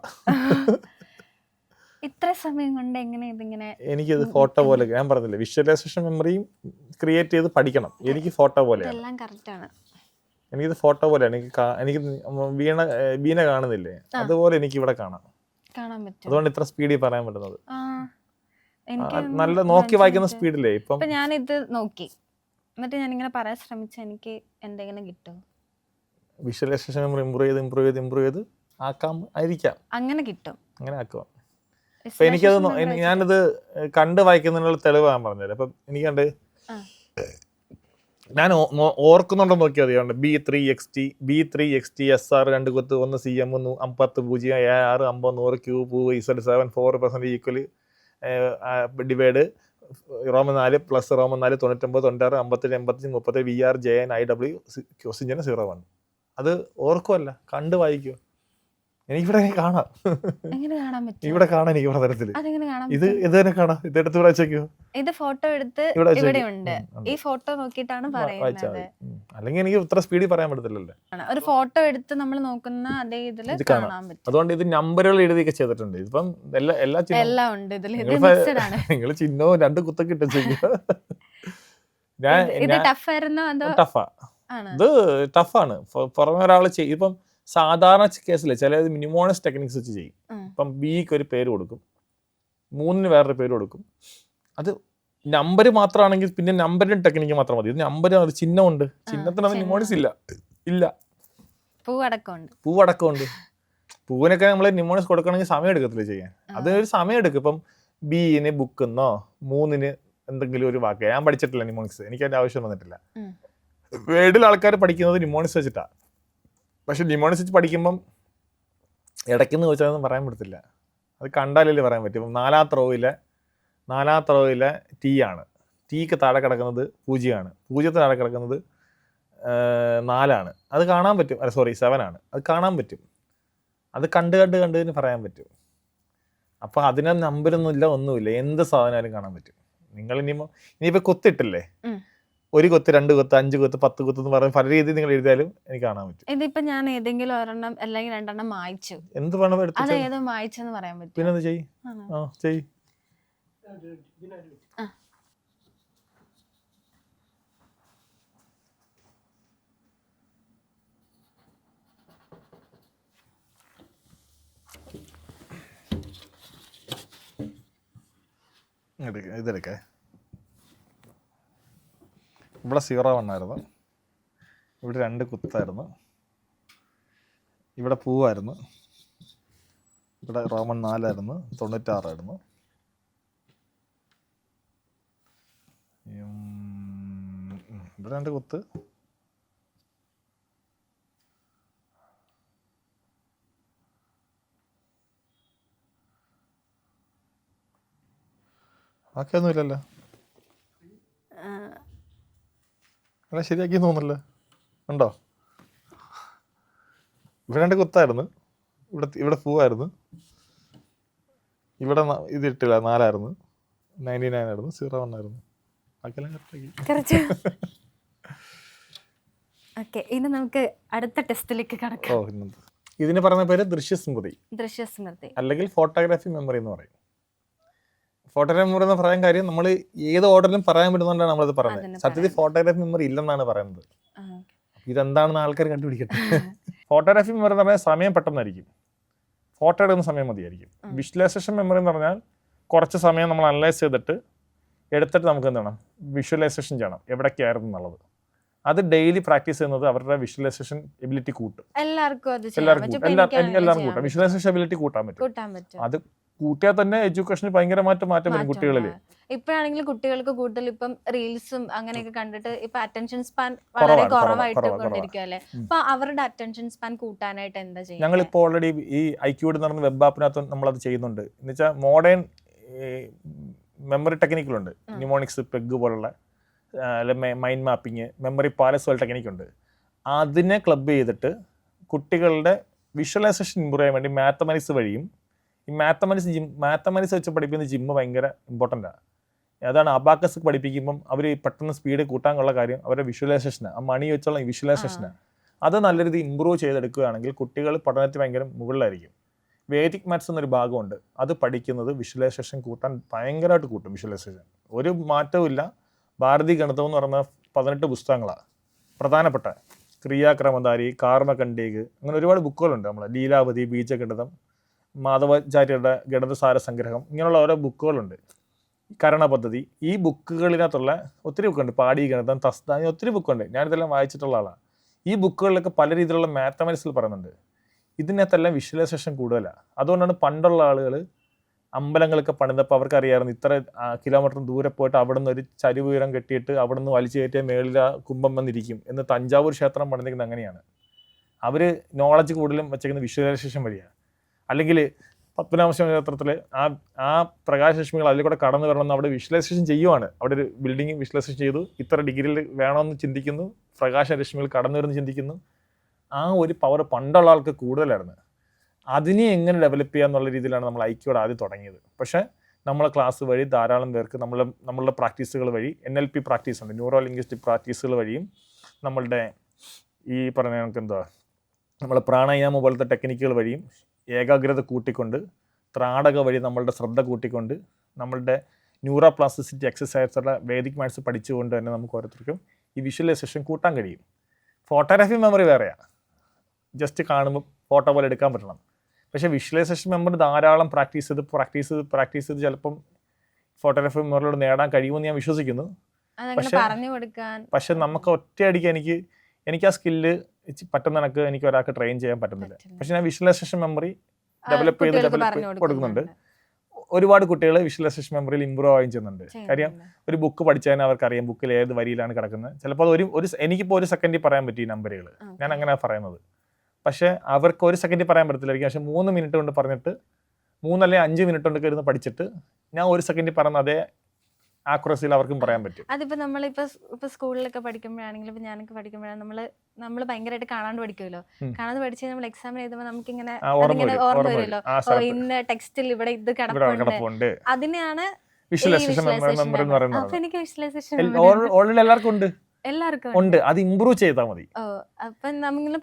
ഇത്ര സമയം കൊണ്ട് എങ്ങനെ ഇതിങ്ങനെ? എനിക്കിത് ഫോട്ടോ പോലെ, ഞാൻ പറഞ്ഞില്ലേ, വിഷ്വലൈസേഷൻ മെമ്മറിയും ക്രിയേറ്റ് ചെയ്ത് പഠിക്കണം. എനിക്ക് ഫോട്ടോ പോലെയാണ്. എല്ലാം കറക്റ്റ് ആണ്. എനിക്കിത് ഫോട്ടോ പോലെയാണ്. എനിക്ക് വീണ കാണുന്നില്ലേ, അതുപോലെ എനിക്ക് ഇവിടെ കാണാൻ പറ്റും. അതുകൊണ്ട് ഇത്ര സ്പീഡിൽ പറയാൻ പറ്റുന്നത്. നല്ല നോക്കി വായിക്കുന്ന സ്പീഡില്ലേ. ഇപ്പം ഞാനിത് നോക്കി, എന്നിട്ട് ഞാനിങ്ങനെ പറയാൻ ശ്രമിച്ച എനിക്ക് എന്തെങ്കിലും കിട്ടും. വിഷ്വലൈസേഷൻ മെമ്മറി ഇമ്പ്രൂവ് ചെയ്ത് ആക്കാം ആയിരിക്കാം. അങ്ങനെ കിട്ടും. അങ്ങനെ ആക്കുക. അപ്പൊ എനിക്കത് ഞാനിത് കണ്ട് വായിക്കുന്നതിനുള്ള തെളിവ് ഞാൻ പറഞ്ഞുതരാം. അപ്പം എനിക്ക് കണ്ട് ഞാൻ ഓർക്കുന്നുണ്ടോ നോക്കിയാൽ മതി. B3XT SR 2 കുത്ത് 1 CM 50 0 AR 50 100 cube Z7 4% equal divide Roman 4 plus roman 4 99 96 57 85 30 VR JN IW question 01. അത് ഓർക്കുമല്ല, കണ്ട് വായിക്കോ. എനിക്കിവിടെ കാണാം, ഇവിടെ കാണാം. എനിക്ക് ഇവിടെ തരത്തില് ഇത് തന്നെ കാണാം. ഇത് എടുത്ത് ഇവിടെ വെച്ചേക്കോ. ഇത് ഫോട്ടോ എടുത്ത് ഇവിടെ ഉണ്ട്. ഈ ഫോട്ടോ നോക്കിയിട്ടാണ് പറയുന്നത്. അല്ലെങ്കിൽ എനിക്ക് ഇത്ര സ്പീഡിൽ പറയാൻ പറ്റത്തില്ലല്ലോ. ഒരു ഫോട്ടോ എടുത്ത് നമ്മൾ നോക്കുന്ന അതേ ഇതില് കാണാൻ പറ്റും. അതുകൊണ്ട് ഇത് നമ്പറുകൾ എഴുതിയൊക്കെ ചെയ്തിട്ടുണ്ട്. ഇപ്പം എല്ലാം ഉണ്ട് ഇതിൽ. നിങ്ങൾ ചിഹ്നവും 2 കുത്തൊക്കെ ഇട്ടോ. ഇത് ടഫായിരുന്നോ അതോ? ടഫാ, ഇത് ടഫാണ്. പുറമെ ഒരാൾ ചെയ്യും. ഇപ്പം സാധാരണ കേസിൽ ചിലത് മിനിമോണസ് ടെക്നിക്സ് വെച്ച് ചെയ്യും. ഇപ്പം ബിക്ക് ഒരു പേര് കൊടുക്കും, 3 വേറൊരു പേര് കൊടുക്കും. അത് നമ്പർ മാത്രമാണെങ്കിൽ പിന്നെ നമ്പറിന്റെ ടെക്നിക്ക് മാത്രം മതി. ഇത് നമ്പർ ചിഹ്നമുണ്ട്, ചിഹ്നത്തിന് അത് നിമോണിക്സ് ഇല്ല. പൂവടക്കമുണ്ട്. പൂവിനൊക്കെ നമ്മൾ നിമോണിക്സ് കൊടുക്കണമെങ്കിൽ സമയം എടുക്കത്തില്ല ചെയ്യാൻ. അതിനൊരു സമയം എടുക്കും. ഇപ്പം ബിന് ബുക്കെന്നോ 3 എന്തെങ്കിലും ഒരു വാക്ക്. ഞാൻ പഠിച്ചിട്ടില്ല നിമോണിക്സ്, എനിക്ക് അതിന്റെ ആവശ്യം വന്നിട്ടില്ല. വേർഡിൽ ആൾക്കാർ പഠിക്കുന്നത് നിമോണിക്സ് വെച്ചിട്ടാണ്. പക്ഷെ നിമോണിക്സ് വെച്ച് പഠിക്കുമ്പം ഇടയ്ക്കെന്ന് ചോദിച്ചാൽ പറയാൻ പറ്റത്തില്ല. അത് കണ്ടാലല്ലേ പറയാൻ പറ്റും. ഇപ്പം 4ാമത്തെ റോയിലെ T ആണ്. Tക്ക് താഴെ കിടക്കുന്നത് 0 ആണ്. 0ത്തിന് താഴെ കിടക്കുന്നത് 4 ആണ്. അത് കാണാൻ പറ്റും. 7 ആണ്. അത് കാണാൻ പറ്റും. അത് കണ്ടിന് പറയാൻ പറ്റും. അപ്പോൾ അതിന് നമ്പരൊന്നുമില്ല, ഒന്നുമില്ല. എന്ത് സാധനമായാലും കാണാൻ പറ്റും. നിങ്ങൾ ഇനിയിപ്പോൾ കൊത്തിട്ടില്ലേ, 1 കൊത്ത് 2 കൊത്ത് 5 കൊത്ത് 10 കൊത്ത് എന്ന് പറഞ്ഞ പല രീതിയിൽ നിങ്ങൾ എഴുതിയാലും എനിക്ക് കാണാൻ പറ്റും. ഇതിപ്പോ ഞാൻ ഏതെങ്കിലും ഒരെണ്ണം അല്ലെങ്കിൽ 2 മായ്ച്ചു, എന്ത് വേണം എടുത്ത് അത് ഏതോ മായ്ച്ചെന്ന് പറയാൻ പറ്റും. പിന്നെ എന്ത് ചെയ്യ്? ചെയ്യ്. ഇതെടുക്കേ. ഇവിടെ 01 ആയിരുന്നു, ഇവിടെ 2 കുത്തായിരുന്നു, ഇവിടെ പൂവായിരുന്നു, ഇവിടെ റോമൻ 4 ആയിരുന്നു, 96 ആയിരുന്നു. ഇവിടെ 2 കുത്ത്, ബാക്കിയൊന്നുമില്ലല്ലോ. അല്ല, ശരിയാക്കി തോന്നല്ലോ. ഉണ്ടോ? ഇവിടെ 2 കുത്തായിരുന്നു, ഇവിടെ പൂവായിരുന്നു, ഇവിടെ ഇത് ഇട്ടില്ല 4 ആയിരുന്നു, 99 ആയിരുന്നു, 01 ആയിരുന്നു. ബാക്കിയെല്ലാം കറക്റ്റാക്കി. ഇനി നമുക്ക് അടുത്ത ടെസ്റ്റിലേക്ക് കടക്കാം. ഇതിന് പറയുന്ന പേര് ദൃശ്യസ്മൃതി അല്ലെങ്കിൽ ഫോട്ടോഗ്രാഫി മെമ്മറി എന്ന് പറയും. ഫോട്ടോഗ്രാഫി മെമ്മറി എന്ന് പറയാൻ കാര്യം നമ്മൾ ഏത് ഓർഡറിലും പറയാൻ പറ്റുന്നതുകൊണ്ടാണ് നമ്മളത് പറയുന്നത്. സത്യത്തിൽ ഫോട്ടോഗ്രാഫി മെമ്മറി ഇല്ലെന്നാണ് പറയുന്നത്. ഇതെന്താണെന്ന് ആൾക്കാർ കണ്ടുപിടിക്കട്ടെ. ഫോട്ടോഗ്രാഫി മെമ്മറി എന്ന് പറഞ്ഞാൽ സമയം പെട്ടെന്നായിരിക്കും, ഫോട്ടോ എടുക്കുന്ന സമയം മതിയായിരിക്കും. വിഷ്വലൈസേഷൻ മെമ്മറി എന്ന് പറഞ്ഞാൽ കുറച്ച് സമയം നമ്മൾ അനലൈസ് ചെയ്തിട്ട് എടുത്തിട്ട് നമുക്ക് എന്ത് വേണം, വിഷ്വലൈസേഷൻ ചെയ്യണം എവിടേക്കായിരുന്നു എന്നുള്ളത്. അത് ഡെയിലി പ്രാക്ടീസ് ചെയ്യുന്നത് അവരുടെ വിഷ്വലൈസേഷൻ എബിലിറ്റി കൂട്ടും. എല്ലാവർക്കും കൂട്ടാം. വിഷ്വലൈസേഷൻ എബിലിറ്റി കൂട്ടാൻ പറ്റും. അത് കൂട്ടിയാൽ തന്നെ എഡ്യൂക്കേഷനിൽ ഭയങ്കരമായിട്ട് മാറ്റം വരും കുട്ടികളില്. ഇപ്പോഴാണെങ്കിൽ കുട്ടികൾക്ക് കൂടുതൽ ഇപ്പം റീൽസും അങ്ങനെയൊക്കെ കണ്ടിട്ട് ഇപ്പൊ അറ്റൻഷൻ സ്പാൻ വളരെ കുറവായിട്ട് കൊണ്ടിരിക്കുകയല്ലേ. അപ്പൊ അവരുടെ അറ്റൻഷൻ സ്പാൻ കൂട്ടാനായിട്ട് എന്താ ചെയ്യുക? ഞങ്ങളിപ്പോൾ ഓൾറെഡി ഈ ഐക്യൂഡ് എന്ന് പറഞ്ഞ വെബ് ആപ്പിനകത്ത് നമ്മളത് ചെയ്യുന്നുണ്ട്. എന്ന് വെച്ചാൽ മോഡേൺ മെമ്മറി ടെക്നിക്കുകളുണ്ട്. ന്യൂമോണിക്സ്, പെഗ് പോലുള്ള മൈൻഡ് മാപ്പിങ്, മെമ്മറി പാലസ് പോലെ ടെക്നിക്കുണ്ട്. അതിനെ ക്ലബ് ചെയ്തിട്ട് കുട്ടികളുടെ വിഷ്വലൈസേഷൻ ഇമ്പ്രൂവ് ചെയ്യാൻ വേണ്ടി മാത്തമാറ്റിക്സ് വഴിയും ഈ മാത്തമാറ്റിക്സ് വെച്ച് പഠിപ്പിക്കുന്ന ജിമ്മ് ഭയങ്കര ഇമ്പോർട്ടൻ്റാണ്. അതാണ് അബാക്കസ് പഠിപ്പിക്കുമ്പം അവർ പെട്ടെന്ന് സ്പീഡ് കൂട്ടാനുള്ള കാര്യം അവരുടെ വിഷ്വലൈസേഷനാണ്. ആ മണി വെച്ചുള്ള വിഷ്വലൈസേഷനാണ്. അത് നല്ല രീതിയിൽ ഇമ്പ്രൂവ് ചെയ്തെടുക്കുകയാണെങ്കിൽ കുട്ടികൾ പഠനത്തിൽ ഭയങ്കര മുകളിലായിരിക്കും. വേദിക് മാത്സ് എന്നൊരു ഭാഗമുണ്ട്, അത് പഠിക്കുന്നത് വിഷ്വലൈസേഷൻ കൂട്ടാൻ ഭയങ്കരമായിട്ട് കൂട്ടും. വിഷ്വലൈസേഷൻ ഒരു മാറ്റവും ഇല്ല. ഭാരതീയ ഗണിതം എന്ന് പറയുന്ന 18 പുസ്തകങ്ങളാണ് പ്രധാനപ്പെട്ട. ക്രിയാക്രമധാരി, കാർമകണ്ഡേക്, അങ്ങനെ ഒരുപാട് ബുക്കുകളുണ്ട്. നമ്മളെ ലീലാവതി, ബീജഗണിതം, മാധവാചാര്യരുടെ ഗണിതസാര സംഗ്രഹം, ഇങ്ങനെയുള്ള ഓരോ ബുക്കുകളുണ്ട്. കരണ പദ്ധതി, ഈ ബുക്കുകളിനകത്തുള്ള ഒത്തിരി ബുക്കുണ്ട്. പാടി ഗണിതം, തസ്താനി, ഒത്തിരി ബുക്കുണ്ട്. ഞാനിതെല്ലാം വായിച്ചിട്ടുള്ള ആളാണ്. ഈ ബുക്കുകളിലൊക്കെ പല രീതിയിലുള്ള മാത്തമാറ്റിക്സിൽ പറയുന്നുണ്ട്. ഇതിനകത്തെല്ലാം വിഷ്വലൈസേഷൻ കൂടുതലാണ്. അതുകൊണ്ടാണ് പണ്ടുള്ള ആളുകൾ അമ്പലങ്ങളൊക്കെ പണിതപ്പോൾ അവർക്കറിയാമായിരുന്നു ഇത്ര കിലോമീറ്റർ ദൂരെ പോയിട്ട് അവിടെ നിന്ന് ഒരു ചരിവ് ഉയരം കെട്ടിയിട്ട് അവിടെ നിന്ന് വലിച്ചു കയറ്റിയ മേളിൽ ആ കുംഭം വന്നിരിക്കും എന്ന് തഞ്ചാവൂർ ക്ഷേത്രം പണിതിരിക്കുന്നത് അങ്ങനെയാണ്. അവർ നോളജ് കൂടുതലും വെച്ചേക്കുന്ന വിഷ്വലൈസേഷൻ വഴിയാണ്. അല്ലെങ്കിൽ പത്മനാഭസ്വാമി ക്ഷേത്രത്തിൽ ആ പ്രകാശരശ്മികൾ അതിൽ കൂടെ കടന്നു വരണമെന്ന് അവിടെ വിഷ്വലൈസേഷൻ ചെയ്യുവാണ്. അവിടെ ഒരു ബിൽഡിംഗ് വിഷ്വലൈസേഷൻ ചെയ്തു, ഇത്ര ഡിഗ്രിയിൽ വേണമെന്ന് ചിന്തിക്കുന്നു, പ്രകാശരശ്മികൾ കടന്നു വരുമെന്ന് ചിന്തിക്കുന്നു. ആ ഒരു പവർ പണ്ടുള്ള ആൾക്ക് കൂടുതലായിരുന്നു. അതിനെ എങ്ങനെ ഡെവലപ്പ് ചെയ്യുക എന്നുള്ള രീതിയിലാണ് നമ്മൾ ഐക്യോട് ആദ്യം തുടങ്ങിയത്. പക്ഷേ നമ്മളെ ക്ലാസ് വഴി ധാരാളം പേർക്ക് നമ്മളുടെ പ്രാക്ടീസുകൾ വഴി NLP പ്രാക്ടീസ് ഉണ്ട്, ന്യൂറോ ലിംഗ്വിസ്റ്റിക് പ്രാക്ടീസുകൾ വഴിയും നമ്മളുടെ ഈ പറഞ്ഞ നമുക്ക് എന്താ നമ്മളെ പ്രാണായാമം പോലത്തെ ടെക്നിക്കുകൾ വഴിയും ഏകാഗ്രത കൂട്ടിക്കൊണ്ട് ത്രാടക വഴി നമ്മളുടെ ശ്രദ്ധ കൂട്ടിക്കൊണ്ട് നമ്മളുടെ ന്യൂറോപ്ലാസ്റ്റിസിറ്റി എക്സസൈസുള്ള വേദിക് മാത്സ് പഠിച്ചുകൊണ്ട് തന്നെ നമുക്ക് ഓരോരുത്തർക്കും ഈ വിഷ്വലൈസേഷൻ കൂട്ടാൻ കഴിയും. ഫോട്ടോഗ്രാഫി മെമ്മറി വേറെയാണ്, ജസ്റ്റ് കാണുമ്പോൾ ഫോട്ടോ പോലെ എടുക്കാൻ പറ്റണം. പക്ഷേ വിഷ്വലൈസേഷൻ മെമ്മറി ധാരാളം പ്രാക്ടീസ് ചെയ്ത് ചിലപ്പം ഫോട്ടോഗ്രാഫി മെമ്മറിയോട് നേടാൻ കഴിയുമെന്ന് ഞാൻ വിശ്വസിക്കുന്നു. പക്ഷെ നമുക്ക് ഒറ്റയടിക്ക് എനിക്ക് ആ സ്കില്ല് പറ്റുന്ന എനിക്ക് ഒരാൾക്ക് ട്രെയിൻ ചെയ്യാൻ പറ്റുന്നില്ല. പക്ഷെ ഞാൻ വിഷ്വലൈസേഷൻ മെമ്മറി ഡെവലപ്പ് കൊടുക്കുന്നുണ്ട്. ഒരുപാട് കുട്ടികൾ വിഷ്വലൈസേഷൻ മെമ്മറിയിൽ ഇമ്പ്രൂവ് ആവുകയും ചെയ്യുന്നുണ്ട്. കാര്യം ഒരു ബുക്ക് പഠിച്ചാൽ അവർക്കറിയാം ബുക്കിൽ ഏത് വരിയിലാണ് കിടക്കുന്നത്. ചിലപ്പോൾ അത് എനിക്കിപ്പോൾ ഒരു സെക്കൻഡിൽ പറയാൻ പറ്റും ഈ നമ്പറുകൾ, ഞാൻ അങ്ങനെ പറയുന്നത്. പക്ഷേ അവർക്ക് ഒരു സെക്കൻഡിൽ പറയാൻ പറ്റത്തില്ലായിരിക്കും. പക്ഷെ 3 മിനിറ്റ് കൊണ്ട് പറഞ്ഞിട്ട് 3 അല്ലെങ്കിൽ 5 മിനിറ്റ് കൊണ്ട് ഇരുന്ന് പഠിച്ചിട്ട് ഞാൻ ഒരു സെക്കൻഡിൽ പറയുന്ന അതേ ആക്യുറസിയിൽ അവർക്കും പറയാൻ പറ്റും. അതിപ്പോൾ നമ്മളിപ്പോൾ സ്കൂളിലൊക്കെ പഠിക്കുമ്പോഴാണെങ്കിലും ഇപ്പം ഞാനൊക്കെ പഠിക്കുമ്പോഴാണ് നമ്മൾ ഭയങ്കരമായിട്ട് കാണാണ്ട് പഠിക്കുമല്ലോ. കാണാതെ പഠിച്ച് നമ്മൾ എക്സാമിന് എഴുതുമ്പോൾ നമുക്കിങ്ങനെ ഓർമ്മ വരുമല്ലോ, ഇന്ന ടെക്സ്റ്റിൽ ഇവിടെ ഇത് കിടപ്പുണ്ട്. അതിനെയാണ് വിഷ്വലൈസേഷൻ മെമ്മറി എന്ന് പറയുന്നത്. അപ്പൊ എനിക്ക് വിഷ്വലൈസേഷൻ ഓൾറെഡി എല്ലാവർക്കും ഉണ്ട്. അത് ഇംപ്രൂവ് ചെയ്താൽ മതി.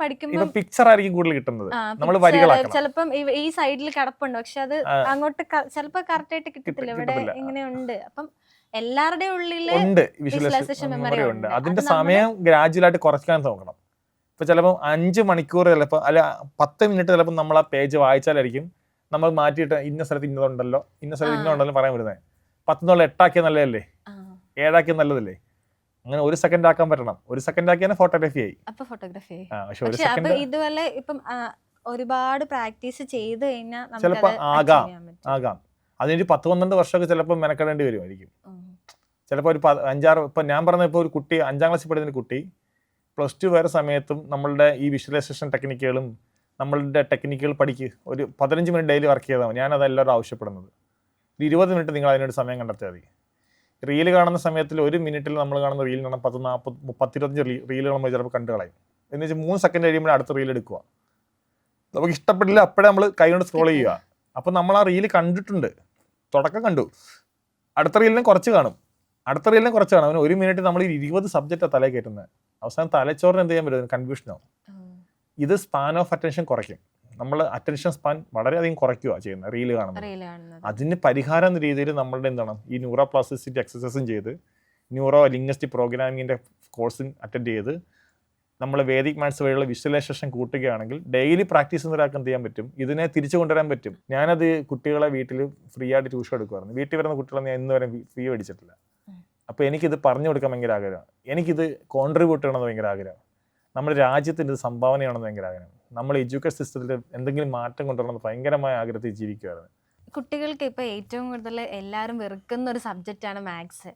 പഠിക്കുമ്പോൾ പിക്ചർ ആയിരിക്കും കൂടുതൽ കിട്ടുന്നത്, നമ്മൾ വരികളാക്കണം. ചിലപ്പം ഈ സൈഡിൽ കിടപ്പുണ്ട്, പക്ഷെ അത് അങ്ങോട്ട് ചിലപ്പോൾ കറക്റ്റ് ആയിട്ട് കിട്ടത്തില്ല. ഇവിടെ ഇങ്ങനെയുണ്ട്. അപ്പം എല്ലാവരുടെയും ഉള്ളിൽ ഉണ്ട് വിഷ്വലൈസേഷൻ മെമ്മറി ഉണ്ട്. അതിന്റെ സമയം ഗ്രാജുവലായിട്ട് കുറയ്ക്കാൻ നോക്കണം. ഇപ്പൊ ചിലപ്പോൾ 5 മണിക്കൂർ ചിലപ്പോൾ അല്ല 10 മിനിറ്റ് ചിലപ്പോൾ നമ്മൾ ആ പേജ് വായിച്ചാലായിരിക്കും നമ്മൾ മാറ്റിയിട്ട് ഇന്ന സ്ഥലത്ത് ഇന്നതുണ്ടല്ലോ ഇന്ന സ്ഥലത്ത് ഇന്നുണ്ടല്ലോ പറയാൻ വരുന്നത്. 10 8 നല്ലതല്ലേ, 7 നല്ലതല്ലേ? അങ്ങനെ 1 സെക്കൻഡ് ആക്കാൻ പറ്റണം. 1 സെക്കൻഡ് ആക്കിയാൽ ഫോട്ടോഗ്രാഫി ആയി. ഇതുപോലെ ഇപ്പം ഒരുപാട് പ്രാക്ടീസ് ചെയ്ത് കഴിഞ്ഞാൽ ചിലപ്പോൾ ആകാം. അതിനൊരു 10-12 വർഷമൊക്കെ ചിലപ്പോൾ മെനക്കെടേണ്ടി വരുമായിരിക്കും. ചിലപ്പോൾ ഒരു 5-6 ഇപ്പം ഞാൻ പറഞ്ഞ ഇപ്പോൾ ഒരു കുട്ടി 5ാം ക്ലാസ്സിൽ പഠിക്കുന്ന കുട്ടി +2 വരെ സമയത്തും നമ്മളുടെ ഈ വിഷ്വലൈസേഷൻ ടെക്നിക്കുകളും നമ്മളുടെ ടെക്നിക്കുകൾ പഠിക്ക്. ഒരു 15 മിനിറ്റ് ഡെയിലി വർക്ക് ചെയ്താൽ മതി. ഞാനത് എല്ലാവരും ആവശ്യപ്പെടുന്നത്. ഒരു 20 മിനിറ്റ് നിങ്ങൾ അതിനൊരു സമയം കണ്ടെത്തിയാൽ മതി. റീല് കാണുന്ന സമയത്തിൽ 1 മിനിറ്റിൽ നമ്മൾ കാണുന്ന റീൽ കാണാൻ 10-40-25 റീലുകൾ നമ്മൾ ചിലപ്പോൾ കണ്ടു കളയും. എന്ന് വെച്ചാൽ 3 സെക്കൻഡ് കഴിയുമ്പോൾ അടുത്ത റീൽ എടുക്കുക. നമുക്ക് ഇഷ്ടപ്പെട്ടില്ല അപ്പോഴേ നമ്മൾ കൈ കൊണ്ട് സ്ക്രോൾ ചെയ്യുക. അപ്പം നമ്മൾ ആ റീല് കണ്ടിട്ടുണ്ട്, തുടക്കം കണ്ടു, അടുത്ത റീലിനെ കുറച്ച് കാണും. അവന് 1 മിനിറ്റ് നമ്മൾ 20 സബ്ജക്റ്റാണ് തലയിൽ കയറ്റുന്നത്. അവസാനം തലച്ചോറിന് എന്ത് ചെയ്യാൻ പറ്റും? കൺഫ്യൂഷനാവും. ഇത് സ്പാൻ ഓഫ് അറ്റൻഷൻ കുറയ്ക്കും. നമ്മൾ അറ്റൻഷൻ സ്പാൻ വളരെയധികം കുറയ്ക്കുക ചെയ്യുന്നത് റീല് കാണുന്നത്. അതിന് പരിഹാരം എന്ന രീതിയിൽ നമ്മളുടെ എന്താണ് ഈ ന്യൂറോപ്ലാസ്റ്റിസിറ്റി എക്സസൈസും ചെയ്ത് ന്യൂറോ ലിംഗ്വിസ്റ്റിക് പ്രോഗ്രാമിങ്ങിൻ്റെ കോഴ്സും അറ്റൻഡ് ചെയ്ത് നമ്മൾ വേദിക് മാത്സ് വഴിയുള്ള വിഷ്വലൈസേഷൻ കൂട്ടുകയാണെങ്കിൽ ഡെയിലി പ്രാക്ടീസ് ചെയ്യുന്ന ഒരാൾക്ക് എന്ത് ചെയ്യാൻ പറ്റും? ഇതിനെ തിരിച്ചു കൊണ്ടുവരാൻ പറ്റും. ഞാനത് കുട്ടികളെ വീട്ടിൽ ഫ്രീ ആയിട്ട് ട്യൂഷൻ എടുക്കുമായിരുന്നു. വീട്ടിൽ വരുന്ന കുട്ടികളെ ഞാൻ ഇന്ന് വരെ ഫീ മേടിച്ചിട്ടില്ല. അപ്പോൾ എനിക്കിത് പറഞ്ഞു കൊടുക്കാൻ ഭയങ്കര ആഗ്രഹമാണ്. എനിക്കിത് കോൺട്രിബ്യൂട്ട് ചെയ്യണമെന്ന് ഭയങ്കര ആഗ്രഹം. നമ്മുടെ രാജ്യത്തിൻ്റെ ഇത് സംഭാവന ചെയ്യണമെന്ന് ഭയങ്കര ആഗ്രഹം. നമ്മൾ എഡ്യൂക്കേഷൻ സിസ്റ്റത്തിൽ എന്തെങ്കിലും മാറ്റം കൊണ്ടുവരണമെന്ന് ഭയങ്കരമായ ആഗ്രഹത്തിൽ ജീവിക്കുമായിരുന്നു. കുട്ടികൾക്ക് ഇപ്പോൾ ഏറ്റവും കൂടുതൽ എല്ലാവരും വെറുക്കുന്ന ഒരു സബ്ജക്റ്റാണ് മാത്സ്.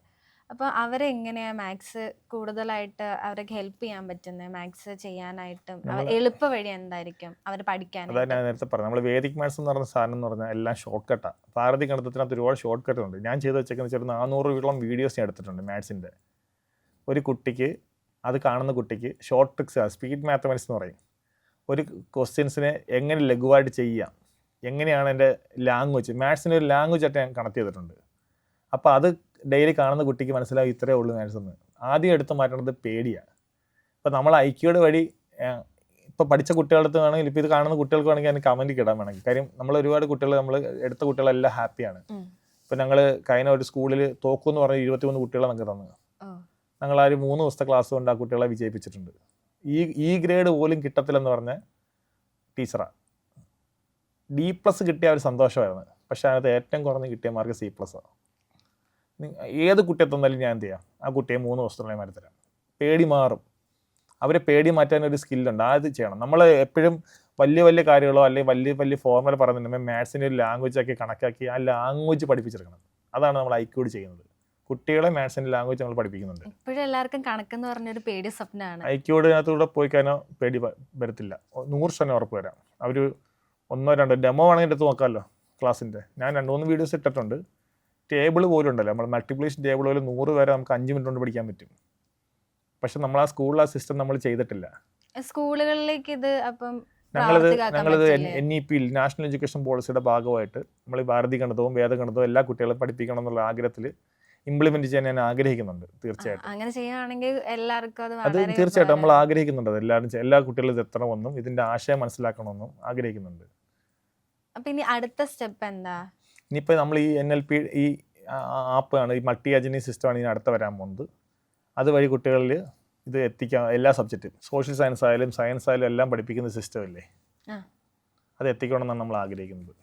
അപ്പോൾ അവരെ എങ്ങനെയാണ് മാത്സ് കൂടുതലായിട്ട് അവർക്ക് ഹെൽപ്പ് ചെയ്യാൻ പറ്റുന്നത്? മാത്സ് ചെയ്യാനായിട്ടും എളുപ്പ വഴി എന്തായിരിക്കും അവർ പഠിക്കാൻ? അതായത് ഞാൻ നേരത്തെ പറഞ്ഞു, നമ്മൾ വേദിക് മാത്സ് എന്ന് പറഞ്ഞ സാധനം എന്ന് പറഞ്ഞാൽ എല്ലാം ഷോർട്ട് കട്ടാണ്. ഭാരതി ഗണിതത്തിനകത്ത് ഒരുപാട് ഷോർട്ട് കട്ട് ഉണ്ട്. ഞാൻ ചെയ്ത് വെച്ചേക്കുന്ന ചെറിയ 400 വീഡിയോസ് ഞാൻ എടുത്തിട്ടുണ്ട് മാത്സിൻ്റെ. ഒരു കുട്ടിക്ക് അത് കാണുന്ന കുട്ടിക്ക് ഷോർട്ട് ട്രിക്സ്, സ്പീഡ് മാത്തമാറ്റിക്സ് എന്ന് പറയും. ഒരു ക്വസ്റ്റ്യൻസിനെ എങ്ങനെ ലഘുവായിട്ട് ചെയ്യാം, എങ്ങനെയാണ് എൻ്റെ ലാംഗ്വേജ്, മാത്സിൻ്റെ ഒരു ലാംഗ്വേജ് ആയിട്ട് ഞാൻ കണക്ട് ചെയ്തിട്ടുണ്ട്. അപ്പോൾ അത് ഡെയിലി കാണുന്ന കുട്ടിക്ക് മനസ്സിലാവും ഇത്രയേ ഉള്ളൂ മാത്സ് എന്ന്. ആദ്യം എടുത്ത് മാറ്റേണ്ടത് പേടിയാണ്. ഇപ്പോൾ നമ്മൾ ഐക്യോട് വഴി ഇപ്പോൾ പഠിച്ച കുട്ടികളുടെ അടുത്ത് വേണമെങ്കിൽ ഇപ്പോൾ ഇത് കാണുന്ന കുട്ടികൾക്ക് വേണമെങ്കിൽ അതിന് കമൻറ്റ് കിടാൻ വേണമെങ്കിൽ. കാര്യം നമ്മൾ ഒരുപാട് കുട്ടികൾ നമ്മൾ എടുത്ത കുട്ടികളെല്ലാം ഹാപ്പിയാണ്. ഇപ്പോൾ ഞങ്ങൾ കഴിഞ്ഞ ഒരു സ്കൂളിൽ തോക്കുമെന്ന് പറഞ്ഞ് 23 കുട്ടികളെ നമുക്ക് തന്നു. ഞങ്ങൾ ആ ഒരു 3 ദിവസത്തെ ക്ലാസ് കൊണ്ട് ആ കുട്ടികളെ വിജയിപ്പിച്ചിട്ടുണ്ട്. ഈ ഗ്രേഡ് പോലും കിട്ടത്തില്ലെന്ന് പറഞ്ഞ ടീച്ചറാണ്. D+ കിട്ടിയ ഒരു സന്തോഷമായിരുന്നു. പക്ഷേ അതിനകത്ത് ഏറ്റവും കുറഞ്ഞ് കിട്ടിയ മാർക്ക് C+. ഏത് കുട്ടിയെ തന്നാലും ഞാൻ എന്ത് ചെയ്യാം, ആ കുട്ടിയെ 3 ദിവസത്തിനുള്ളിൽ മാറ്റി തരാം. പേടി മാറും. അവരെ പേടി മാറ്റാൻ ഒരു സ്കില്ലുണ്ട്, അത് ചെയ്യണം. നമ്മൾ എപ്പോഴും വലിയ വലിയ കാര്യങ്ങളോ അല്ലെങ്കിൽ വലിയ വലിയ ഫോർമുല പറയുന്നുണ്ടെങ്കിൽ മാത്സിൻ്റെ ഒരു ലാംഗ്വേജ് ആക്കി കണക്കാക്കി ആ ലാംഗ്വേജ് പഠിപ്പിച്ചെടുക്കണം. അതാണ് നമ്മൾ ഐക്യൂട് ചെയ്യുന്നത്. കുട്ടികളെ മാത്സിൻ്റെ ലാംഗ്വേജ് നമ്മൾ പഠിപ്പിക്കുന്നുണ്ട്. ഇപ്പോഴും എല്ലാവർക്കും കണക്കെന്ന് പറഞ്ഞൊരു പേടി സ്വപ്നമാണ്. ഐക്യൂടിനകത്തൂടെ പോയി കഴിഞ്ഞാൽ പേടി വരത്തില്ല, 100% ഉറപ്പ് വരാം. അവർ 1-2 ഡെമോ ആണെങ്കിൽ എടുത്ത് നോക്കാമല്ലോ ക്ലാസ്സിൻ്റെ. ഞാൻ 2-3 വീഡിയോസ് ഇട്ടിട്ടുണ്ട്. ടേബിൾ പോലും ഉണ്ടല്ലോ, നമ്മൾ മൾട്ടിപ്ലിക്കേഷൻ ടേബിൾ പോലും 100 വരെ നമുക്ക് 5 മിനിറ്റ് കൊണ്ട് പഠിക്കാൻ പറ്റും. പക്ഷെ നമ്മൾ ആ സ്കൂളിൽ ആ സിസ്റ്റം നമ്മൾ ചെയ്തിട്ടില്ല. സ്കൂളുകളിലേക്ക് ഇത് അപ്പം ഞങ്ങളിത് NEP നാഷണൽ എഡ്യൂക്കേഷൻ പോളിസിയുടെ ഭാഗമായിട്ട് നമ്മൾ ഈ ഭാരതീയ ഗണിതവും വേദഗണിതവും എല്ലാ കുട്ടികളെ പഠിപ്പിക്കണം എന്നുള്ള ആഗ്രഹത്തിൽ ഇംപ്ലിമെന്റ് ചെയ്യാൻ ഞാൻ ആഗ്രഹിക്കുന്നുണ്ട്. തീർച്ചയായിട്ടും അങ്ങനെ ചെയ്യുകയാണെങ്കിൽ എല്ലാവർക്കും അത് തീർച്ചയായിട്ടും നമ്മൾ ആഗ്രഹിക്കുന്നുണ്ട്. അത് എല്ലാ കുട്ടികളും ഇത് എത്തണമെന്നും ഇതിന്റെ ആശയം മനസ്സിലാക്കണമെന്നും ആഗ്രഹിക്കുന്നുണ്ട്. അപ്പൊ ഇനി അടുത്ത സ്റ്റെപ്പ് എന്താ? ഇനിയിപ്പോൾ നമ്മൾ ഈ NLP ഈ ആപ്പാണ്, ഈ മൾട്ടി ഏജൻസി സിസ്റ്റമാണ് ഇനി അടുത്ത വരാൻ പോകുന്നത്. അതുവഴി കുട്ടികളിൽ ഇത് എത്തിക്കാൻ എല്ലാ സബ്ജക്റ്റും സോഷ്യൽ സയൻസ് ആയാലും സയൻസ് ആയാലും എല്ലാം പഠിപ്പിക്കുന്ന സിസ്റ്റം അല്ലേ, അത് എത്തിക്കണമെന്നാണ് നമ്മൾ ആഗ്രഹിക്കുന്നത്.